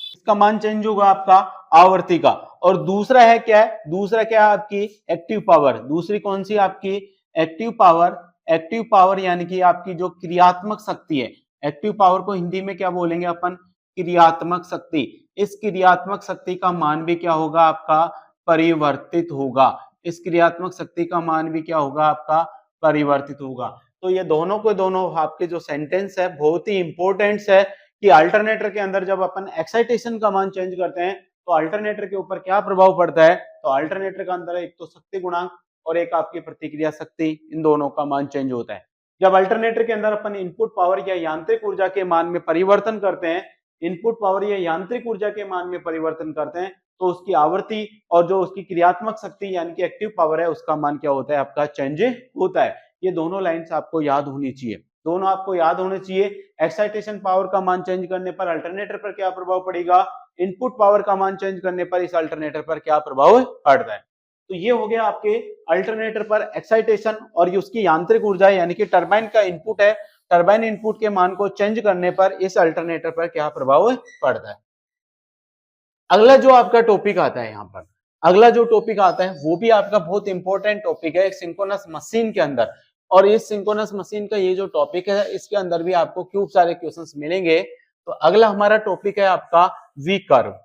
इसका मान चेंज होगा आपका आवर्ती का। और दूसरा है क्या है, दूसरा क्या है आपकी एक्टिव पावर। दूसरी कौन सी आपकी एक्टिव पावर। एक्टिव पावर यानी कि आपकी जो क्रियात्मक शक्ति है। एक्टिव पावर को हिंदी में क्या बोलेंगे अपन? क्रियात्मक शक्ति। इस क्रियात्मक शक्ति का मान भी क्या होगा आपका परिवर्तित होगा। इस क्रियात्मक शक्ति का मान भी क्या होगा आपका परिवर्तित होगा। तो ये दोनों को दोनों आपके जो सेंटेंस है बहुत ही इंपॉर्टेंट है कि अल्टरनेटर के अंदर जब अपन एक्साइटेशन का मान चेंज करते हैं तो अल्टरनेटर के ऊपर क्या प्रभाव पड़ता है। तो अल्टरनेटर के अंदर एक तो शक्ति गुणांक और एक आपकी प्रतिक्रिया शक्ति, इन दोनों का मान चेंज होता है। जब अल्टरनेटर के अंदर अपन इनपुट पावर या यांत्रिक ऊर्जा के मान में परिवर्तन करते हैं, इनपुट पावर या यांत्रिक ऊर्जा के मान में परिवर्तन करते हैं तो उसकी आवृत्ति और जो उसकी क्रियात्मक शक्ति यानी कि एक्टिव पावर है उसका मान क्या होता है आपका चेंज होता है। ये दोनों लाइन्स आपको याद होनी चाहिए, दोनों आपको याद होने चाहिए। एक्साइटेशन पावर का मान चेंज करने पर अल्टरनेटर पर क्या प्रभाव पड़ेगा, इनपुट पावर का मान चेंज करने पर इस अल्टरनेटर पर क्या प्रभाव पड़ता है। तो ये हो गया आपके अल्टरनेटर पर एक्साइटेशन और उसकी यांत्रिक ऊर्जा यानी कि टरबाइन का इनपुट है, टरबाइन इनपुट के मान को चेंज करने पर इस अल्टरनेटर पर क्या प्रभाव पड़ता है। अगला जो आपका टॉपिक आता है यहाँ पर, अगला जो टॉपिक आता है वो भी आपका बहुत इंपॉर्टेंट टॉपिक है एक सिंक्रोनस मशीन के अंदर। और इस सिंक्रोनस मशीन का ये जो टॉपिक है इसके अंदर भी आपको खूब सारे क्वेश्चंस मिलेंगे। तो अगला हमारा टॉपिक है आपका वी कर्व।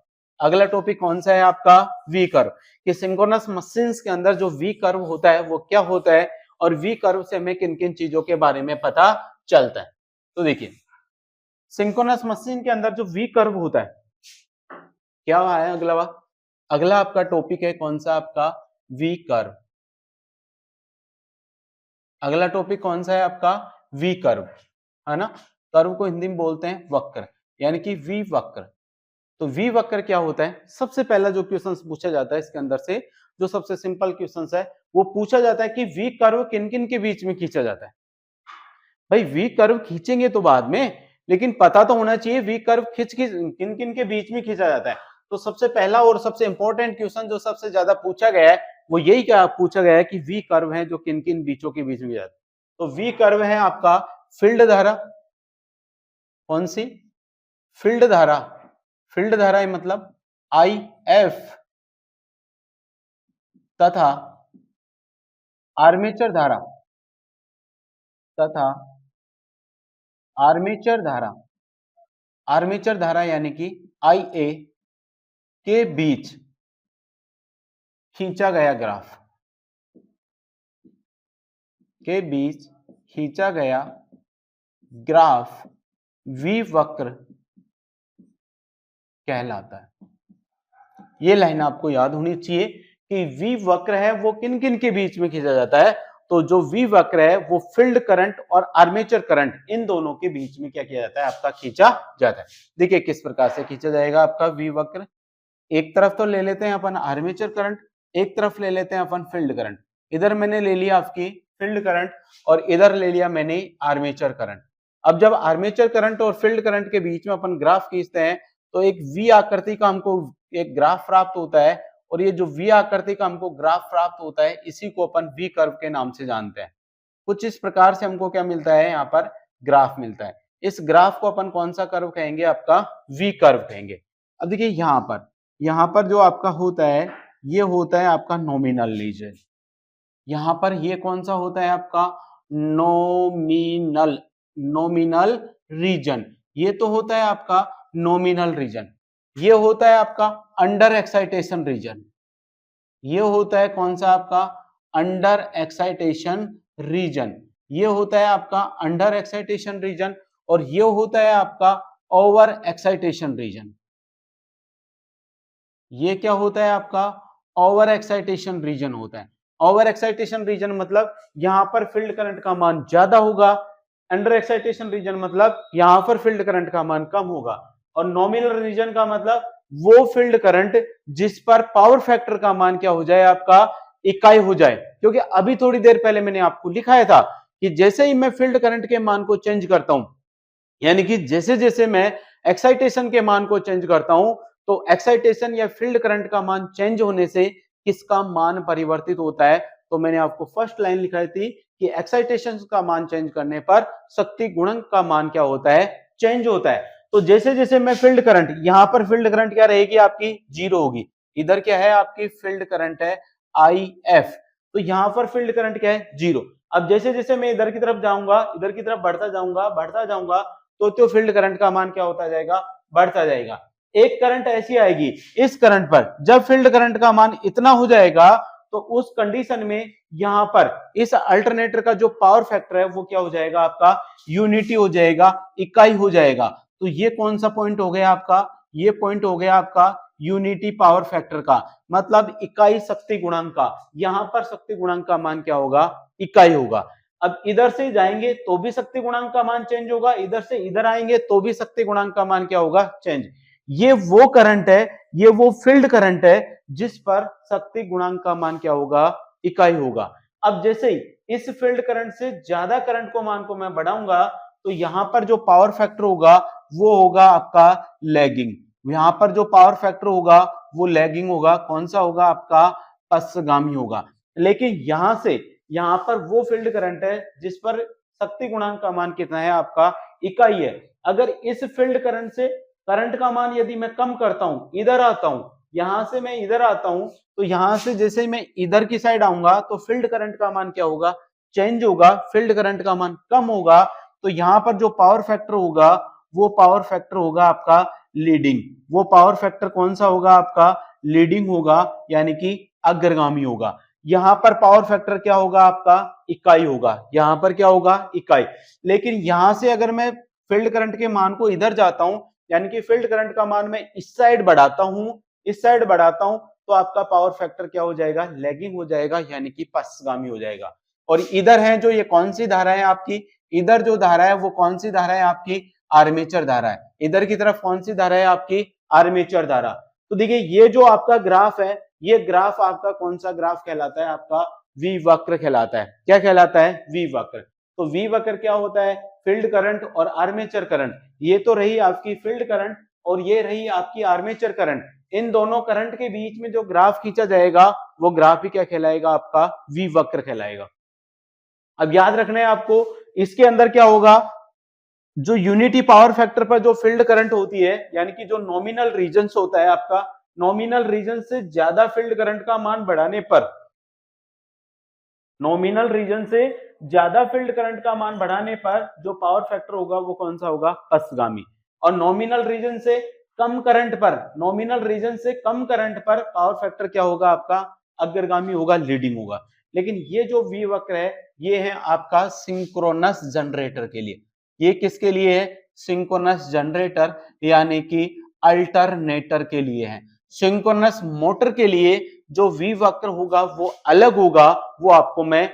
अगला टॉपिक कौन सा है आपका वी कर्व। कि सिंक्रोनस मशीन्स के अंदर जो वी कर्व होता है वो क्या होता है और वी कर्व से हमें किन किन चीजों के बारे में पता चलता है। तो देखिए, सिंक्रोनस मशीन के अंदर जो वी कर्व होता है क्या है अगला आपका टॉपिक है कौन सा आपका वी कर्व। अगला टॉपिक कौन सा है आपका वी कर्व, है ना। कर्व को हिंदी में बोलते हैं वक्र, यानी कि वी वक्र। तो वी वक्र क्या होता है, सबसे पहला जो क्वेश्चन पूछा जाता है इसके अंदर से जो सबसे सिंपल क्वेश्चन है वो पूछा जाता है कि वी कर्व किन किन के बीच में खींचा जाता है। भाई वी कर्व खींचेंगे तो बाद में, लेकिन पता तो होना चाहिए वी कर्व किन किन के बीच में खींचा जाता है। तो सबसे पहला और सबसे इंपॉर्टेंट क्वेश्चन जो सबसे ज्यादा पूछा गया है वो यही क्या पूछा गया है कि वी कर्व है जो किन किन बीचों के बीच में जाता है। तो वी कर्व है आपका फील्ड धारा, कौन सी फील्ड धारा, फील्ड धारा है मतलब IF तथा आर्मेचर धारा तथा आर्मेचर धारा, आर्मेचर धारा यानी कि IA के बीच खींचा गया ग्राफ, के बीच खींचा गया ग्राफ वी वक्र कहलाता है। ये लाइन आपको याद होनी चाहिए कि वी वक्र है वो किन किन के बीच में खींचा जाता है। तो जो वी वक्र है वो फील्ड करंट और आर्मेचर करंट इन दोनों के बीच में क्या किया जाता है आपका खींचा जाता है। देखिए किस प्रकार से खींचा जाएगा आपका वी वक्र। एक तरफ तो ले लेते हैं अपन आर्मेचर करंट, एक तरफ ले लेते हैं अपन फील्ड करंट। इधर मैंने ले लिया आपकी फील्ड करंट और इधर ले लिया मैंने आर्मेचर करंट। अब जब आर्मेचर करंट और फील्ड करंट के बीच में अपन ग्राफ खींचते हैं तो एक वी आकृति का हमको एक ग्राफ प्राप्त होता है और ये जो वी आकृति का हमको ग्राफ प्राप्त होता है इसी को अपन वी कर्व के नाम से जानते हैं। कुछ इस प्रकार से हमको क्या मिलता है यहाँ पर ग्राफ मिलता है। इस ग्राफ को अपन कौन सा कर्व कहेंगे आपका वी कर्व कहेंगे। अब देखिए यहाँ पर जो आपका होता है ये होता है आपका नॉमिनल लीजिए, यहाँ पर ये कौन सा होता है आपका नॉमिनल, नॉमिनल रीजन, ये तो होता है आपका नॉमिनल रीजन। ये होता है आपका अंडर एक्साइटेशन रीजन। ये होता है कौन सा आपका अंडर एक्साइटेशन रीजन। ये होता है आपका अंडर एक्साइटेशन रीजन और ये होता है आपका ओवर एक्साइटेशन रीजन। ये क्या होता है आपका ओवर एक्साइटेशन रीजन होता है। ओवर एक्साइटेशन रीजन मतलब यहां पर फील्ड करंट का मान ज्यादा होगा, अंडर एक्साइटेशन रीजन मतलब यहां पर फील्ड करंट का मान कम होगा, और नॉमिनल रीजन का मतलब वो फील्ड करंट जिस पर पावर फैक्टर का मान क्या हो जाए आपका इकाई हो जाए। क्योंकि अभी थोड़ी देर पहले मैंने आपको लिखाया था कि जैसे ही मैं फील्ड करंट के मान को चेंज करता हूं, यानी कि जैसे जैसे मैं एक्साइटेशन के मान को चेंज करता हूं, तो एक्साइटेशन या फील्ड करंट का मान चेंज होने से किसका मान परिवर्तित होता है। तो मैंने आपको फर्स्ट लाइन लिखाई थी कि एक्साइटेशन का मान चेंज करने पर शक्ति गुणक का मान क्या होता है, चेंज होता है। तो जैसे जैसे मैं फील्ड करंट, यहां पर फील्ड करंट क्या रहेगी आपकी, जीरो होगी। इधर क्या है आपकी फील्ड करंट है आई एफ, तो यहां पर फील्ड करंट क्या है, जीरो। अब जैसे जैसे मैं इधर की तरफ जाऊंगा, इधर की तरफ बढ़ता जाऊंगा, तो फील्ड करंट का मान क्या होता जाएगा, बढ़ता जाएगा। एक करंट ऐसी आएगी, इस करंट पर जब फील्ड करंट का मान इतना हो जाएगा, तो उस कंडीशन में यहां पर इस अल्टरनेटर का जो पावर फैक्टर है वो क्या हो जाएगा आपका, यूनिटी हो जाएगा, इकाई हो जाएगा। तो ये कौन सा पॉइंट हो गया आपका, ये पॉइंट हो गया आपका यूनिटी पावर फैक्टर का, मतलब इकाई शक्ति गुणांक का। यहां पर शक्ति गुणांक का मान क्या होगा, इकाई होगा। अब इधर से जाएंगे तो भी शक्ति गुणांक का मान चेंज होगा, इधर से इधर आएंगे तो भी शक्ति गुणांक का मान क्या होगा, चेंज। ये वो करंट है, ये वो फील्ड करंट है जिस पर शक्ति गुणांक का मान क्या होगा, इकाई होगा। अब जैसे ही इस फील्ड करंट से ज्यादा करंट को मान को मैं बढ़ाऊंगा, तो यहां पर जो पावर फैक्टर होगा वो होगा आपका लैगिंग। यहां पर जो पावर फैक्टर होगा वो लैगिंग होगा, कौन सा होगा आपका, पश्चगामी होगा। लेकिन यहां से यहां पर वो फील्ड करंट है जिस पर शक्ति गुणांक का मान कितना है आपका, इकाई है। अगर इस फील्ड करंट से करंट का मान यदि मैं कम करता हूं, इधर आता हूं, यहां से मैं इधर आता हूं, तो यहां से जैसे मैं इधर की साइड आऊंगा तो फील्ड करंट का मान क्या होगा, चेंज होगा, फील्ड करंट का मान कम होगा। तो यहां पर जो पावर फैक्टर होगा वो पावर फैक्टर होगा आपका लीडिंग। वो पावर फैक्टर कौन सा होगा आपका, लीडिंग होगा, यानी कि अग्रगामी होगा। यहां पर पावर फैक्टर क्या होगा आपका, इकाई होगा। यहां पर क्या होगा, इकाई। लेकिन यहां से अगर मैं फील्ड करंट के मान को इधर जाता हूं, यानी कि फील्ड करंट का मान मैं इस साइड बढ़ाता हूं, इस साइड बढ़ाता हूं, तो आपका पावर फैक्टर क्या हो जाएगा, लैगिंग हो जाएगा, यानी कि पश्चगामी हो जाएगा। और इधर है जो, ये कौन सी धारा है आपकी, इधर जो धारा है वो कौन सी धारा है आपकी, आर्मेचर धारा है। इधर की तरफ कौन सी धारा है आपकी, आर्मेचर धारा। तो देखिए ये जो आपका ग्राफ है, ये ग्राफ आपका कौन सा ग्राफ कहलाता है आपका, वी वक्र कहलाता है। क्या कहलाता है, वी वक्र। तो वी वक्र क्या होता है, फील्ड करंट और आर्मेचर करंट। ये तो रही आपकी फील्ड करंट और ये रही आपकी आर्मेचर करंट। इन दोनों करंट के बीच में जो ग्राफ खींचा जाएगा वो ग्राफ ही क्या कहलाएगा आपका, वी वक्र कहलाएगा। अब याद रखना है आपको, इसके अंदर क्या होगा, जो यूनिटी पावर फैक्टर पर जो फील्ड करंट होती है, यानी कि जो नॉमिनल रीजन होता है आपका, नॉमिनल रीजन से ज्यादा फील्ड करंट का मान बढ़ाने पर, नॉमिनल रीजन से ज्यादा फील्ड करंट का मान बढ़ाने पर जो पावर फैक्टर होगा वो कौन सा होगा, पश्चगामी। और नॉमिनल रीजन से कम करंट पर, नॉमिनल रीजन से कम करंट पर पावर फैक्टर क्या होगा आपका, अग्रगामी होगा, लीडिंग होगा। लेकिन ये जो वी वक्र है ये है आपका सिंक्रोनस जनरेटर के लिए। ये किसके लिए है, सिंक्रोनस जनरेटर यानी कि अल्टरनेटर के लिए है। सिंक्रोनस मोटर के लिए जो वी वक्र होगा वो अलग होगा, वो आपको मैं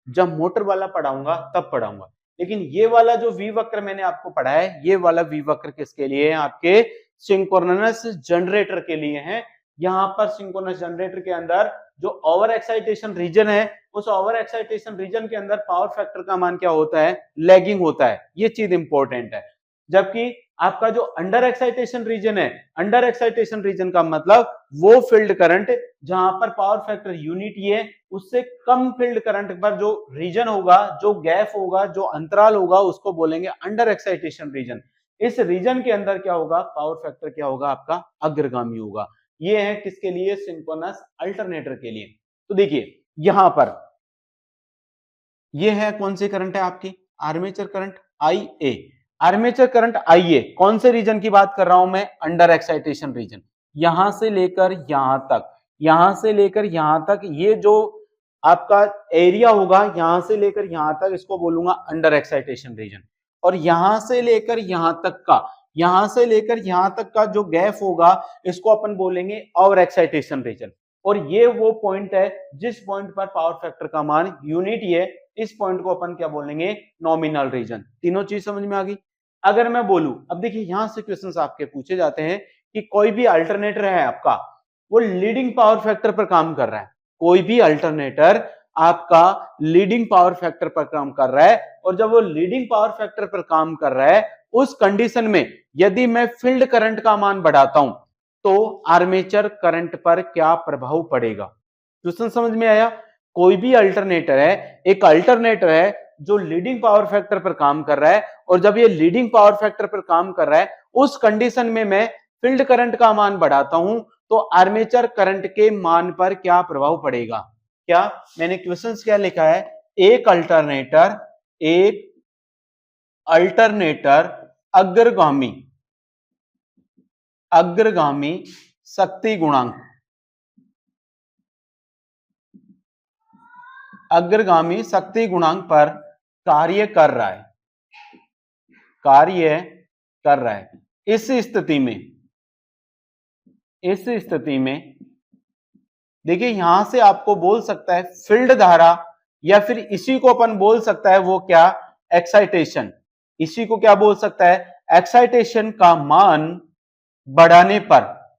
जब मोटर वाला पढ़ाऊंगा तब पढ़ाऊंगा। लेकिन ये वाला जो वी वक्र मैंने आपको पढ़ा है, ये वाला वी वक्र किसके लिए है, आपके सिंक्रोनस जनरेटर के लिए है। यहां पर सिंक्रोनस जनरेटर के अंदर जो ओवर एक्साइटेशन रीजन है, उस ओवर एक्साइटेशन रीजन के अंदर पावर फैक्टर का मान क्या होता है, लैगिंग होता है। ये चीज इंपॉर्टेंट है। जबकि आपका जो अंडर एक्साइटेशन रीजन है, अंडर एक्साइटेशन रीजन का मतलब वो फील्ड करंट जहां पर पावर फैक्टर यूनिटी है, उससे कम फील्ड करंट पर जो रीजन होगा, जो गैप होगा, जो अंतराल होगा, उसको बोलेंगे अंडर एक्साइटेशन रीजन। इस रीजन के अंदर क्या होगा, पावर फैक्टर क्या होगा आपका, अग्रगामी होगा। ये है किसके लिए, सिंक्रोनस अल्टरनेटर के लिए। तो देखिए यहां पर ये है कौन सी करंट है आपकी, armature current. I A, armature current I A, कौन से रीजन की बात कर रहा हूं मैं, अंडर एक्साइटेशन रीजन, यहां से लेकर यहां तक, यहां से लेकर यहां तक, ये जो आपका एरिया होगा यहां से लेकर यहां तक, इसको बोलूंगा अंडर एक्साइटेशन रीजन। और यहां से लेकर यहां तक का, यहां से लेकर यहां तक का जो गैप होगा इसको अपन बोलेंगे ओवर एक्साइटेशन रीजन। और ये वो पॉइंट है जिस पॉइंट पर पावर फैक्टर का मान यूनिट है, इस पॉइंट को अपन क्या बोलेंगे, नॉमिनल रीजन। तीनों चीज समझ में आ गई। अगर मैं बोलूं, अब देखिए यहां से क्वेश्चंस आपके पूछे जाते हैं कि कोई भी अल्टरनेटर है आपका, वो लीडिंग पावर फैक्टर पर काम कर रहा है, कोई भी अल्टरनेटर आपका लीडिंग पावर फैक्टर पर काम कर रहा है, और जब वो लीडिंग पावर फैक्टर पर काम कर रहा है उस कंडीशन में यदि मैं फील्ड करंट का मान बढ़ाता हूं तो आर्मेचर करंट पर क्या प्रभाव पड़ेगा। क्वेश्चन समझ में आया। कोई भी अल्टरनेटर है, एक अल्टरनेटर है जो लीडिंग पावर फैक्टर पर काम कर रहा है, और जब ये लीडिंग पावर फैक्टर पर काम कर रहा है उस कंडीशन में मैं फील्ड करंट का मान बढ़ाता हूं तो आर्मेचर करंट के मान पर क्या प्रभाव पड़ेगा। क्या मैंने क्वेश्चंस क्या लिखा है, एक अल्टरनेटर अग्रगामी शक्ति गुणांक, अग्रगामी शक्ति गुणांक पर कार्य कर रहा है। इस स्थिति में देखिए यहां से आपको बोल सकता है फील्ड धारा, या फिर इसी को अपन बोल सकता है वो क्या, एक्साइटेशन। इसी को क्या बोल सकता है, एक्साइटेशन का मान बढ़ाने पर,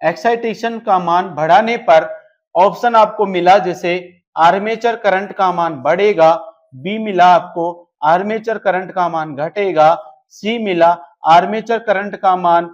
एक्साइटेशन का मान बढ़ाने पर ऑप्शन आपको मिला जैसे आर्मेचर करंट का मान बढ़ेगा, बी मिला आपको आर्मेचर करंट का मान घटेगा, सी मिला आर्मेचर करंट का मान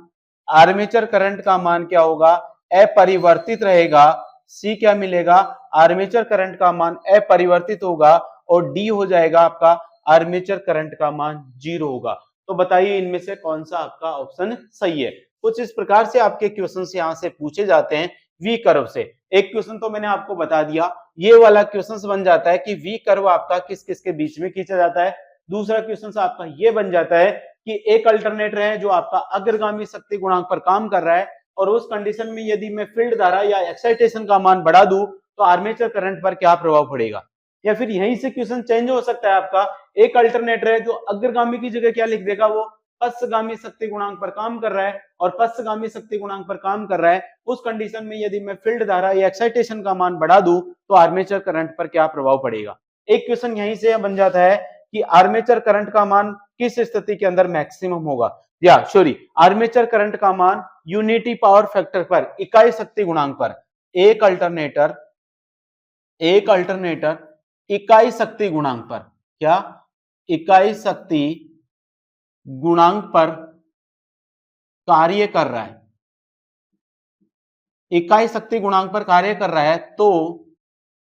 क्या होगा, अपरिवर्तित रहेगा, सी क्या मिलेगा, आर्मेचर करंट का मान अपरिवर्तित होगा, और डी हो जाएगा आपका आर्मेचर करंट का मान 0 होगा। तो बताइए इनमें से कौन सा आपका ऑप्शन सही है। कुछ इस प्रकार से आपके क्वेश्चंस यहां से पूछे जाते हैं वी कर्व से। एक क्वेश्चन तो मैंने आपको बता दिया, ये वाला क्वेश्चन बन जाता है कि वी कर्व आपका किस किस के बीच में खींचा जाता है। दूसरा क्वेश्चन आपका ये बन जाता है कि एक अल्टरनेटर है जो आपका अग्रगामी शक्ति गुणांक पर काम कर रहा है, और उस कंडीशन में यदि मैं फील्ड धारा या एक्साइटेशन का मान बढ़ा दूं तो आर्मेचर करंट पर क्या प्रभाव पड़ेगा। या फिर यहीं से क्वेश्चन चेंज हो सकता है आपका, एक अल्टरनेटर है जो अग्रगामी की जगह क्या लिख देगा, वो पश्चगामी शक्ति गुणांक पर काम कर रहा है, और पश्चगामी शक्ति गुणांक पर काम कर रहा है उस कंडीशन में यदि मैं फील्ड धारा या एक्साइटेशन का मान बढ़ा दूं तो आर्मेचर करंट पर क्या प्रभाव पड़ेगा। एक क्वेश्चन यहीं से बन जाता है कि आर्मेचर करंट का मान किस स्थिति के अंदर मैक्सिमम होगा, या सॉरी आर्मेचर करंट का मान यूनिटी पावर फैक्टर पर, इकाई शक्ति गुणांक पर, एक अल्टरनेटर इकाई शक्ति गुणांक पर, क्या इकाई शक्ति गुणांक पर कार्य कर रहा है, इकाई शक्ति गुणांक पर कार्य कर रहा है तो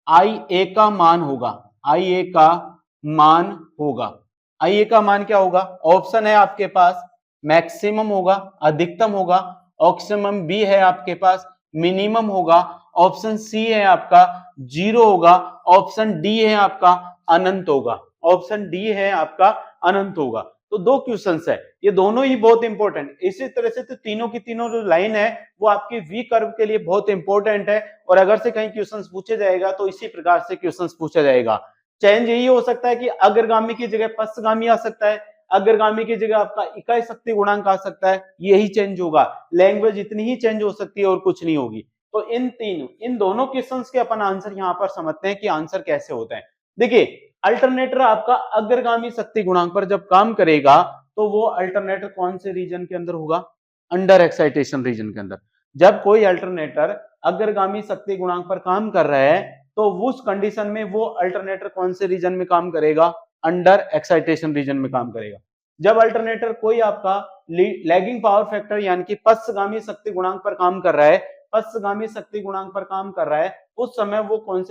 आई ए का मान होगा, आई ए का मान क्या होगा, ऑप्शन है आपके पास मैक्सिमम होगा, अधिकतम होगा, ऑप्शन बी है आपके पास मिनिमम होगा, ऑप्शन सी है आपका 0 होगा, ऑप्शन डी है आपका अनंत होगा, ऑप्शन डी है आपका अनंत होगा। तो दो क्वेश्चंस है, ये दोनों ही बहुत इंपॉर्टेंट। इसी तरह से तो तीनों की तीनों जो लाइन है वो आपकी वी कर्व के लिए बहुत इंपॉर्टेंट है, और अगर से कहीं क्वेश्चंस पूछे जाएगा तो इसी प्रकार से क्वेश्चंस पूछा जाएगा। चेंज यही हो सकता है कि अग्रगामी की जगह पश्चगामी आ सकता है, अग्रगामी की जगह आपका इकाई शक्ति गुणांक आ सकता है, यही चेंज होगा। लैंग्वेज इतनी ही चेंज हो सकती है और कुछ नहीं होगी। तो इन दोनों क्वेश्चंस के अपन आंसर यहां पर समझते हैं कि आंसर कैसे होता है। देखिए अल्टरनेटर आपका अग्रगामी शक्ति गुणांक पर जब काम करेगा तो वो अल्टरनेटर कौन से रीजन के अंदर होगा, अंडर एक्साइटेशन रीजन के अंदर। जब कोई अल्टरनेटर अग्रगामी शक्ति गुणांक पर काम कर रहा है तो उस कंडीशन में वो अल्टरनेटर कौन से रीजन में काम करेगा, अंडर एक्साइटेशन रीजन में काम करेगा। जब अल्टरनेटर कोई आपका लैगिंग पावर फैक्टर यानी कि पश्चगामी शक्ति गुणांक पर काम कर रहा है, पश्चगामी शक्ति गुणांक पर काम कर रहा है, उस समय वो कौन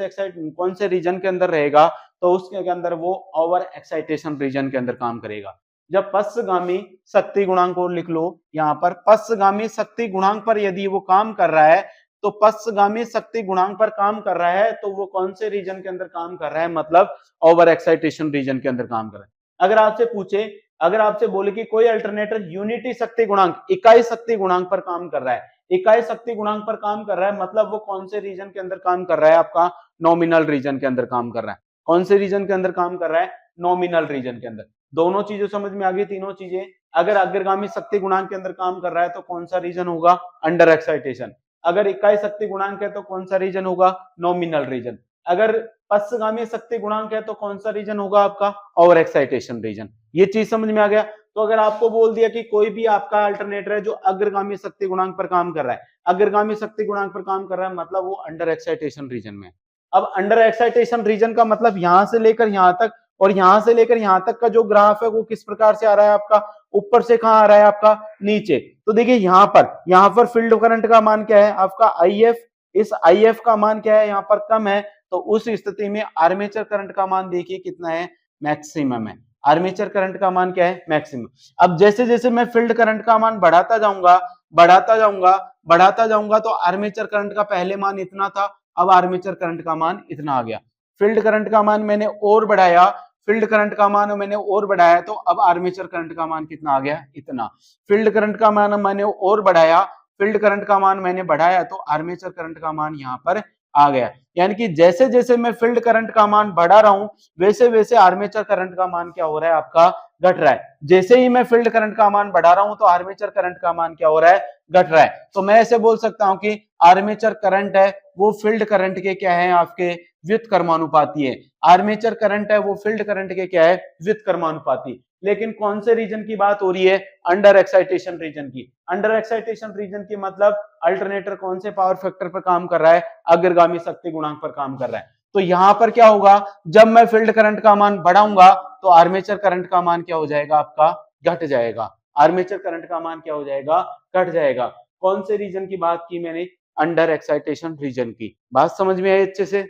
से रीजन के अंदर रहेगा, तो उसके अंदर वो ओवर एक्साइटेशन रीजन के अंदर काम करेगा। जब पश्चगामी शक्ति गुणांक को लिख लो यहां पर, पश्चगामी शक्ति गुणांक पर यदि वो काम कर रहा है तो पश्चगामी शक्ति गुणांक पर काम कर रहा है तो वो कौन से रीजन के अंदर काम कर रहा है, मतलब ओवर एक्साइटेशन रीजन के अंदर काम कर रहा है। अगर आपसे पूछे, अगर आपसे बोले कि कोई अल्टरनेटर यूनिटी शक्ति गुणांक, इकाई शक्ति गुणांक पर काम कर रहा है, इकाई शक्ति गुणांक पर काम कर रहा है, मतलब वो कौन से रीजन के अंदर काम कर रहा है, आपका नॉमिनल रीजन के अंदर काम कर रहा है। कौन से रीजन के अंदर काम कर रहा है, नॉमिनल रीजन के अंदर। दोनों चीजें समझ में आ गई, तीनों चीजें। अगर अग्रगामी शक्ति गुणांक के अंदर काम कर रहा है तो कौन सा रीजन होगा, अंडर एक्साइटेशन। अगर इकाई शक्ति गुणांक है तो कौन सा रीजन होगा, नॉमिनल रीजन। अगर पश्चगामी शक्ति गुणांक है तो कौन सा रीजन होगा, आपका ओवर एक्साइटेशन रीजन। ये चीज समझ में आ गया। तो अगर आपको बोल दिया कि कोई भी आपका अल्टरनेटर है जो अग्रगामी शक्ति गुणांक पर काम कर रहा है, अग्रगामी शक्ति गुणांक पर काम कर रहा है, मतलब वो अंडर एक्साइटेशन रीजन में। अब अंडर एक्साइटेशन रीजन का मतलब यहां से लेकर यहां तक और यहां से लेकर यहां तक का जो ग्राफ है वो किस प्रकार से आ रहा है, आपका ऊपर से कहां आ रहा है, आपका नीचे। तो देखिए यहां पर फील्ड करंट का मान क्या है, आपका IF। इस IF का मान क्या है, यहाँ पर कम है, तो उस स्थिति में आर्मेचर करंट का मान देखिए कितना है, मैक्सिमम है। आर्मेचर करंट का मान क्या है, मैक्सिमम। अब जैसे जैसे मैं फील्ड करंट का मान बढ़ाता जाऊंगा बढ़ाता जाऊंगा बढ़ाता जाऊंगा तो आर्मेचर करंट का पहले मान इतना था, अब आर्मेचर करंट का मान इतना आ गया। फील्ड करंट का मान मैंने और बढ़ाया, फील्ड करंट का मान मैंने और बढ़ाया, तो अब आर्मेचर करंट का मान कितना आ गया, इतना। फील्ड करंट का मान मैंने और बढ़ाया, फील्ड करंट का मान मैंने बढ़ाया, तो आर्मेचर करंट का मान यहाँ पर आ गया। यानी कि जैसे जैसे मैं फील्ड करंट का मान बढ़ा रहा हूं वैसे वैसे आर्मेचर करंट का मान क्या हो रहा है, आपका घट रहा है। जैसे ही मैं फील्ड करंट का मान बढ़ा रहा हूं तो आर्मेचर करंट का मान क्या हो रहा है, घट रहा है। तो मैं ऐसे बोल सकता हूं कि आर्मेचर करंट है वो फील्ड करंट के क्या है, आपके व्युत्क्रमानुपाती है। आर्मेचर करंट है वो फील्ड करंट के क्या है, व्युत्क्रमानुपाती। लेकिन कौन से रीजन की बात हो रही है, अंडर एक्साइटेशन रीजन की। अंडर एक्साइटेशन रीजन की मतलब अल्टरनेटर कौन से पावर फैक्टर पर काम कर रहा है, अग्रगामी शक्ति गुणांक पर काम कर रहा है। तो यहां पर क्या होगा, जब मैं फील्ड करंट का मान बढ़ाऊंगा तो आर्मेचर करंट का मान क्या हो जाएगा, आपका घट जाएगा। आर्मेचर करंट का मान क्या हो जाएगा, घट जाएगा। कौन से रीजन की बात की मैंने, अंडर एक्साइटेशन रीजन की। बात समझ में आई अच्छे से,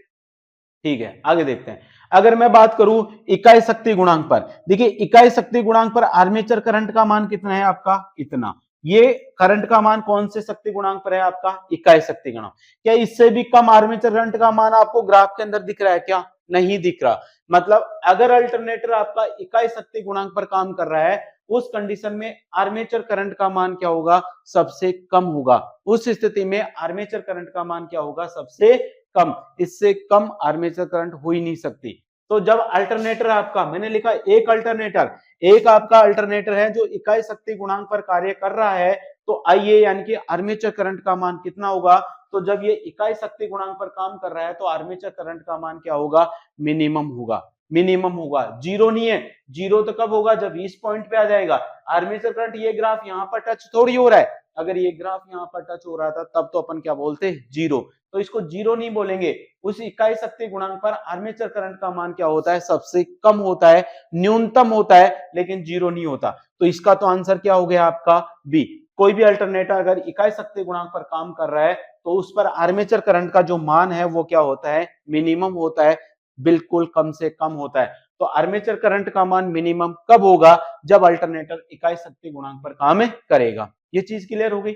ठीक है। आगे देखते हैं। अगर मैं बात करूं इकाई शक्ति गुणांक पर, देखिए इकाई शक्ति गुणांक पर आर्मेचर करंट का मान कितना है, आपका इतना। ये करंट का मान कौन से शक्ति गुणांक पर है, आपका इकाई शक्ति गुणांक। क्या इससे भी कम आर्मेचर करंट का मान आपको ग्राफ के अंदर दिख रहा है क्या, नहीं दिख रहा। मतलब अगर अल्टरनेटर आपका इकाई शक्ति गुणांक पर काम कर रहा है उस कंडीशन में आर्मेचर करंट का मान क्या होगा, सबसे कम होगा। उस स्थिति में आर्मेचर करंट का मान क्या होगा, सबसे कम। इससे कम आर्मेचर करंट हो ही नहीं सकती। तो जब अल्टरनेटर आपका, मैंने लिखा एक अल्टरनेटर, एक आपका अल्टरनेटर है जो इकाई शक्ति गुणांक पर कार्य कर रहा है, तो आइए यानी कि आर्मेचर करंट का मान कितना होगा। तो जब ये इकाई शक्ति गुणांक पर काम कर रहा है तो आर्मेचर करंट का मान क्या होगा, मिनिमम होगा। मिनिमम होगा, जीरो नहीं है। जीरो तो कब होगा, जब इस पॉइंट पे आ जाएगा। आर्मेचर करंट ये ग्राफ यहाँ पर टच थोड़ी हो रहा है, अगर ये ग्राफ यहाँ पर टच हो रहा था तब तो अपन क्या बोलते हैं, जीरो। तो इसको जीरो नहीं बोलेंगे। उस इकाई शक्ति गुणांक पर आर्मेचर करंट का मान क्या होता है, सबसे कम होता है, न्यूनतम होता है, लेकिन जीरो नहीं होता। तो इसका तो आंसर क्या हो गया, आपका बी। कोई भी अल्टरनेटर अगर इकाई शक्ति गुणांक पर काम कर रहा है तो उस पर आर्मेचर करंट का जो मान है वो क्या होता है, मिनिमम होता है, बिल्कुल कम से कम होता है। तो आर्मेचर करंट का मान मिनिमम कब होगा, जब अल्टरनेटर इकाई शक्ति गुणांक पर काम करेगा। ये चीज क्लियर हो गई।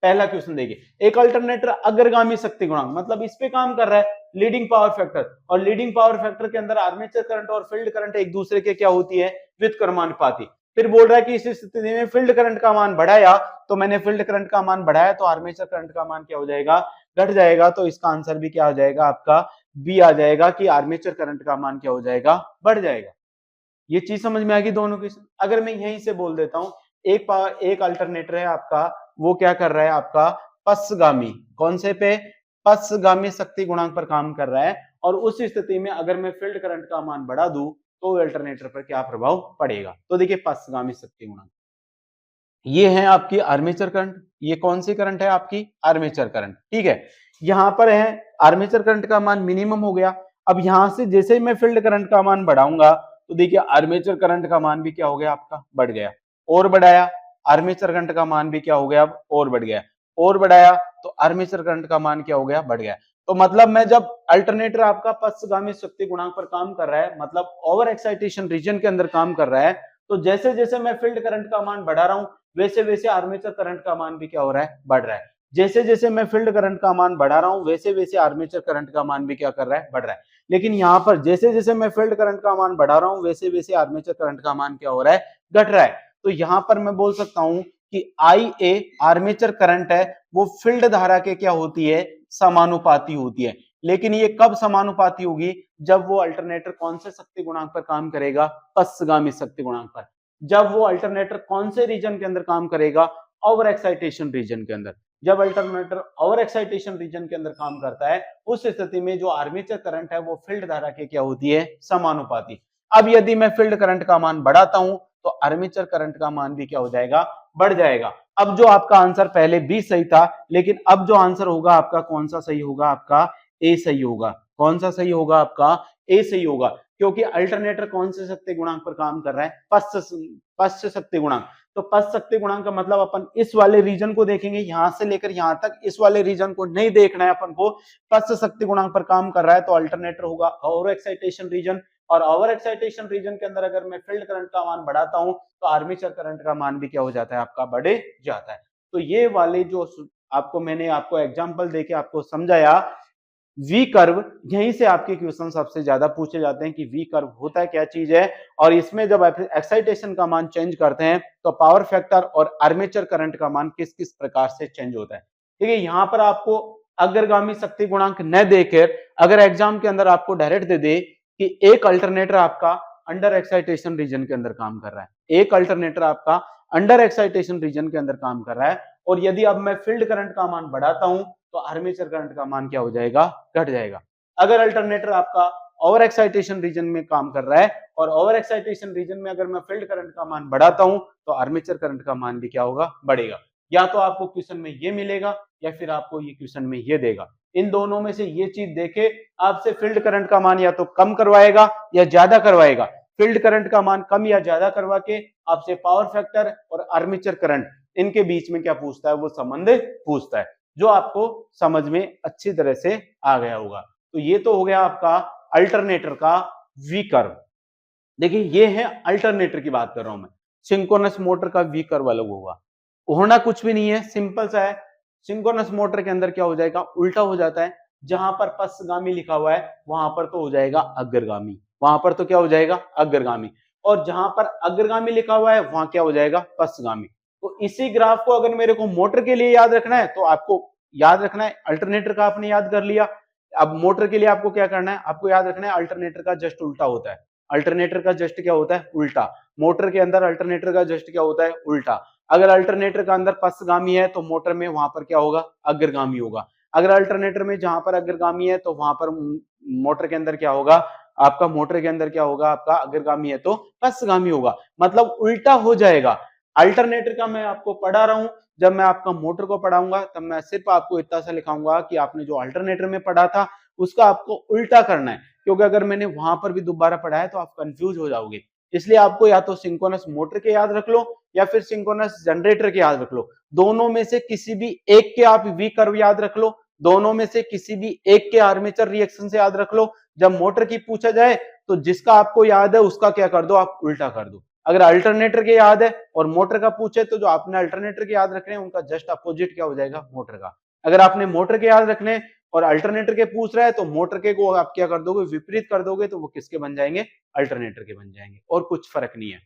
पहला क्वेश्चन देखिए, एक अल्टरनेटर अग्रगामी शक्ति गुणांक, मतलब इस पे काम कर रहा है, लीडिंग पावर फैक्टर, और लीडिंग पावर फैक्टर के अंदर आर्मेचर करंट और फील्ड करंट एक दूसरे के क्या होती है, व्युत्क्रमानुपाती। फिर बोल रहा है कि इस स्थिति में फील्ड करंट का मान बढ़ाया, तो मैंने फील्ड करंट का मान बढ़ाया तो आर्मेचर करंट का मान क्या हो जाएगा, घट जाएगा। तो इसका आंसर भी क्या हो जाएगा, आपका बी आ जाएगा कि आर्मेचर करंट का मान क्या हो जाएगा, बढ़ जाएगा। ये चीज समझ में आ गई दोनों की। अगर मैं यहीं से बोल देता हूं, एक अल्टरनेटर है आपका, वो क्या कर रहा है, आपका पश्चगामी, कौन से पे, पश्चगामी शक्ति गुणांक पर काम कर रहा है, और उस स्थिति में अगर मैं फील्ड करंट का मान बढ़ा दूं तो अल्टरनेटर पर क्या प्रभाव पड़ेगा। तो देखिए पश्चगामी शक्ति गुणांक, ये है आपकी आर्मेचर करंट, ये कौन सी करंट है, आपकी आर्मेचर करंट, ठीक है। यहां पर है आर्मेचर करंट का मान मिनिमम हो गया। अब यहां से जैसे ही मैं फील्ड करंट का मान बढ़ाऊंगा तो देखिए आर्मेचर करंट का मान भी क्या हो गया, आपका बढ़ गया। और बढ़ाया, आर्मेचर करंट का मान भी क्या हो गया, अब और बढ़ गया। और बढ़ाया तो आर्मेचर करंट का मान क्या हो गया, बढ़ गया। तो मतलब मैं जब अल्टरनेटर आपका पश्चगामी शक्ति गुणांक पर काम कर रहा है, मतलब ओवर एक्साइटेशन रीजन के अंदर काम कर रहा है, तो जैसे जैसे मैं फील्ड करंट का मान बढ़ा रहा हूं वैसे वैसे आर्मेचर करंट का मान भी क्या हो रहा है, बढ़ रहा है। जैसे जैसे मैं फील्ड करंट का मान बढ़ा रहा हूं वैसे वैसे आर्मेचर करंट का मान भी क्या कर रहा है, बढ़ रहा है। लेकिन यहाँ पर जैसे जैसे मैं फील्ड करंट का मान बढ़ा रहा हूँ वैसे वैसे आर्मेचर करंट का मान क्या हो रहा है, घट रहा है। तो यहाँ पर मैं बोल सकता हूँ कि IA आर्मेचर करंट है वो फील्ड धारा के क्या होती है, समानुपाती होती है। लेकिन ये कब समानुपाती होगी, जब वो अल्टरनेटर कौन से शक्ति गुणांक पर काम करेगा, पश्चगामी शक्ति गुणांक पर। जब वो अल्टरनेटर कौन से रीजन के अंदर काम करेगा, ओवर एक्साइटेशन रीजन के अंदर। जब अल्टरनेटर ओवर एक्साइटेशन रीजन के अंदर काम करता है उस स्थिति में जो आर्मेचर करंट है वो फील्ड धारा के क्या होती है, समानुपाती। अब यदि मैं फील्ड करंट का मान बढ़ाता हूं तो आर्मेचर करंट का मान भी क्या हो जाएगा, बढ़ जाएगा। अब जो आपका आंसर पहले बी सही था, लेकिन अब जो आंसर होगा आपका कौन सा सही होगा, आपका ए सही होगा। कौन सा सही होगा, आपका ए सही होगा, क्योंकि अल्टरनेटर कौन से शक्ति गुणांक पर काम कर रहा है, पश्च शक्ति गुणांक। तो पश्च शक्ति गुणांक का मतलब अपन इस वाले रीजन को देखेंगे, यहां से लेकर यहां तक इस वाले रीजन को नहीं देखना है अपन को। पश्च शक्ति गुणांक पर काम कर रहा है तो अल्टरनेटर होगा ओवर एक्साइटेशन रीजन, और ओवर एक्साइटेशन रीजन के अंदर अगर मैं फील्ड करंट का मान बढ़ाता हूं तो आर्मेचर करंट का मान भी क्या हो जाता है, आपका बढ़ जाता है। तो ये वाले जो आपको मैंने आपको एग्जांपल देके आपको समझाया वी कर्व, यहीं से आपके क्वेश्चन सबसे ज्यादा पूछे जाते हैं कि वी कर्व होता है क्या चीज है, और इसमें जब एक्साइटेशन का मान चेंज करते हैं तो पावर फैक्टर और आर्मेचर करंट का मान किस किस प्रकार से चेंज होता है। ठीक है, यहाँ पर आपको अग्रगामी शक्ति गुणांक न देकर अगर एग्जाम के अंदर आपको डायरेक्ट दे दे कि एक अल्टरनेटर आपका अंडर एक्साइटेशन रीजन के अंदर काम कर रहा है, एक अल्टरनेटर आपका अंडर एक्साइटेशन रीजन के अंदर काम कर रहा है, और यदि अब मैं फील्ड करंट का मान बढ़ाता हूं तो आर्मेचर करंट का मान क्या हो जाएगा, घट जाएगा। अगर अल्टरनेटर आपका ओवर एक्साइटेशन रीजन में काम कर रहा है और ओवर एक्साइटेशन रीजन में अगर मैं फील्ड करंट का मान बढ़ाता हूं तो आर्मेचर करंट का मान भी क्या होगा, बढ़ेगा। या तो आपको क्वेश्चन में ये मिलेगा या फिर आपको ये क्वेश्चन में ये देगा। इन दोनों में से ये चीज देखे आपसे फील्ड करंट का मान या तो कम करवाएगा या ज्यादा करवाएगा। फील्ड करंट का मान कम या ज्यादा करवा के आपसे पावर फैक्टर और आर्मेचर करंट इनके बीच में क्या पूछता है, वो संबंध पूछता है, जो आपको समझ में अच्छी तरह से आ गया होगा। तो ये तो हो गया आपका अल्टरनेटर का वी कर्व। देखिए ये है अल्टरनेटर की बात कर रहा हूं मैं, सिंक्रोनस मोटर का वी कर्व अलग होगा। होना कुछ भी नहीं है, सिंपल सा है। सिंक्रोनस मोटर के अंदर क्या हो जाएगा, उल्टा हो जाता है। जहां पर पश्चगामी लिखा हुआ है वहां पर तो हो जाएगा अग्रगामी, वहां पर तो क्या हो जाएगा, अग्रगामी। और जहां पर अग्रगामी लिखा हुआ है वहां क्या हो जाएगा, पश्चगामी। तो इसी ग्राफ को अगर मेरे को मोटर के लिए याद रखना है तो आपको याद रखना है, अल्टरनेटर का आपने याद कर लिया। अब मोटर के लिए आपको क्या करना है, आपको याद रखना है अल्टरनेटर का जस्ट उल्टा होता है। अल्टरनेटर का जस्ट क्या होता है, उल्टा। मोटर के अंदर अल्टरनेटर का जस्ट क्या होता है, उल्टा। अगर अल्टरनेटर का अंदर पश्चगामी है तो मोटर में वहां पर क्या होगा, अग्रगामी होगा। अगर अल्टरनेटर में जहां पर अग्रगामी है तो वहां पर मोटर के अंदर क्या होगा, आपका मोटर के अंदर क्या होगा, आपका अग्रगामी है तो पश्चगामी होगा, मतलब उल्टा हो जाएगा। अल्टरनेटर का मैं आपको पढ़ा रहा हूं, जब मैं आपका मोटर को पढ़ाऊंगा तब मैं सिर्फ आपको इतना सा लिखाऊंगा कि आपने जो अल्टरनेटर में पढ़ा था उसका आपको उल्टा करना है, क्योंकि अगर मैंने वहां पर भी दोबारा पढ़ा है तो आप कंफ्यूज हो जाओगे। इसलिए आपको या तो सिंक्रोनस मोटर के याद रख लो या फिर सिंक्रोनस जनरेटर के याद रख लो। दोनों में से किसी भी एक के आप वी कर्व याद रख लो, दोनों में से किसी भी एक के आर्मेचर रिएक्शन से याद रख लो। जब मोटर की पूछा जाए तो जिसका आपको याद है उसका क्या कर दो, आप उल्टा कर दो। अगर अल्टरनेटर के याद है और मोटर का पूछे तो जो आपने अल्टरनेटर के याद रखने हैं उनका जस्ट अपोजिट क्या हो जाएगा, मोटर का। अगर आपने मोटर के याद रखने और अल्टरनेटर के पूछ रहा है तो मोटर के को आप क्या कर दोगे, विपरीत कर दोगे, तो वो किसके बन जाएंगे, अल्टरनेटर के बन जाएंगे, और कुछ फर्क नहीं है।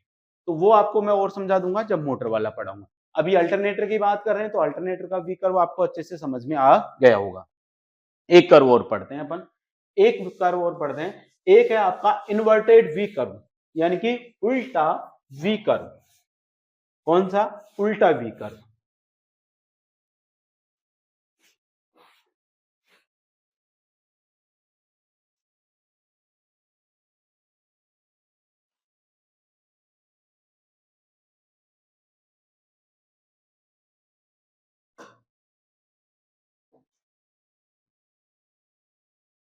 तो वो आपको मैं और समझा दूंगा जब मोटर वाला पढ़ाऊंगा। अभी अल्टरनेटर की बात कर रहे हैं तो अल्टरनेटर का वी कर्व आपको अच्छे से समझ में आ गया होगा। एक कर्व और पढ़ते हैं अपन, एक कर्व और पढ़ते हैं। एक है आपका इन्वर्टेड वी कर्व, यानी कि उल्टा वी कर्व। कौन सा, उल्टा वी कर्व।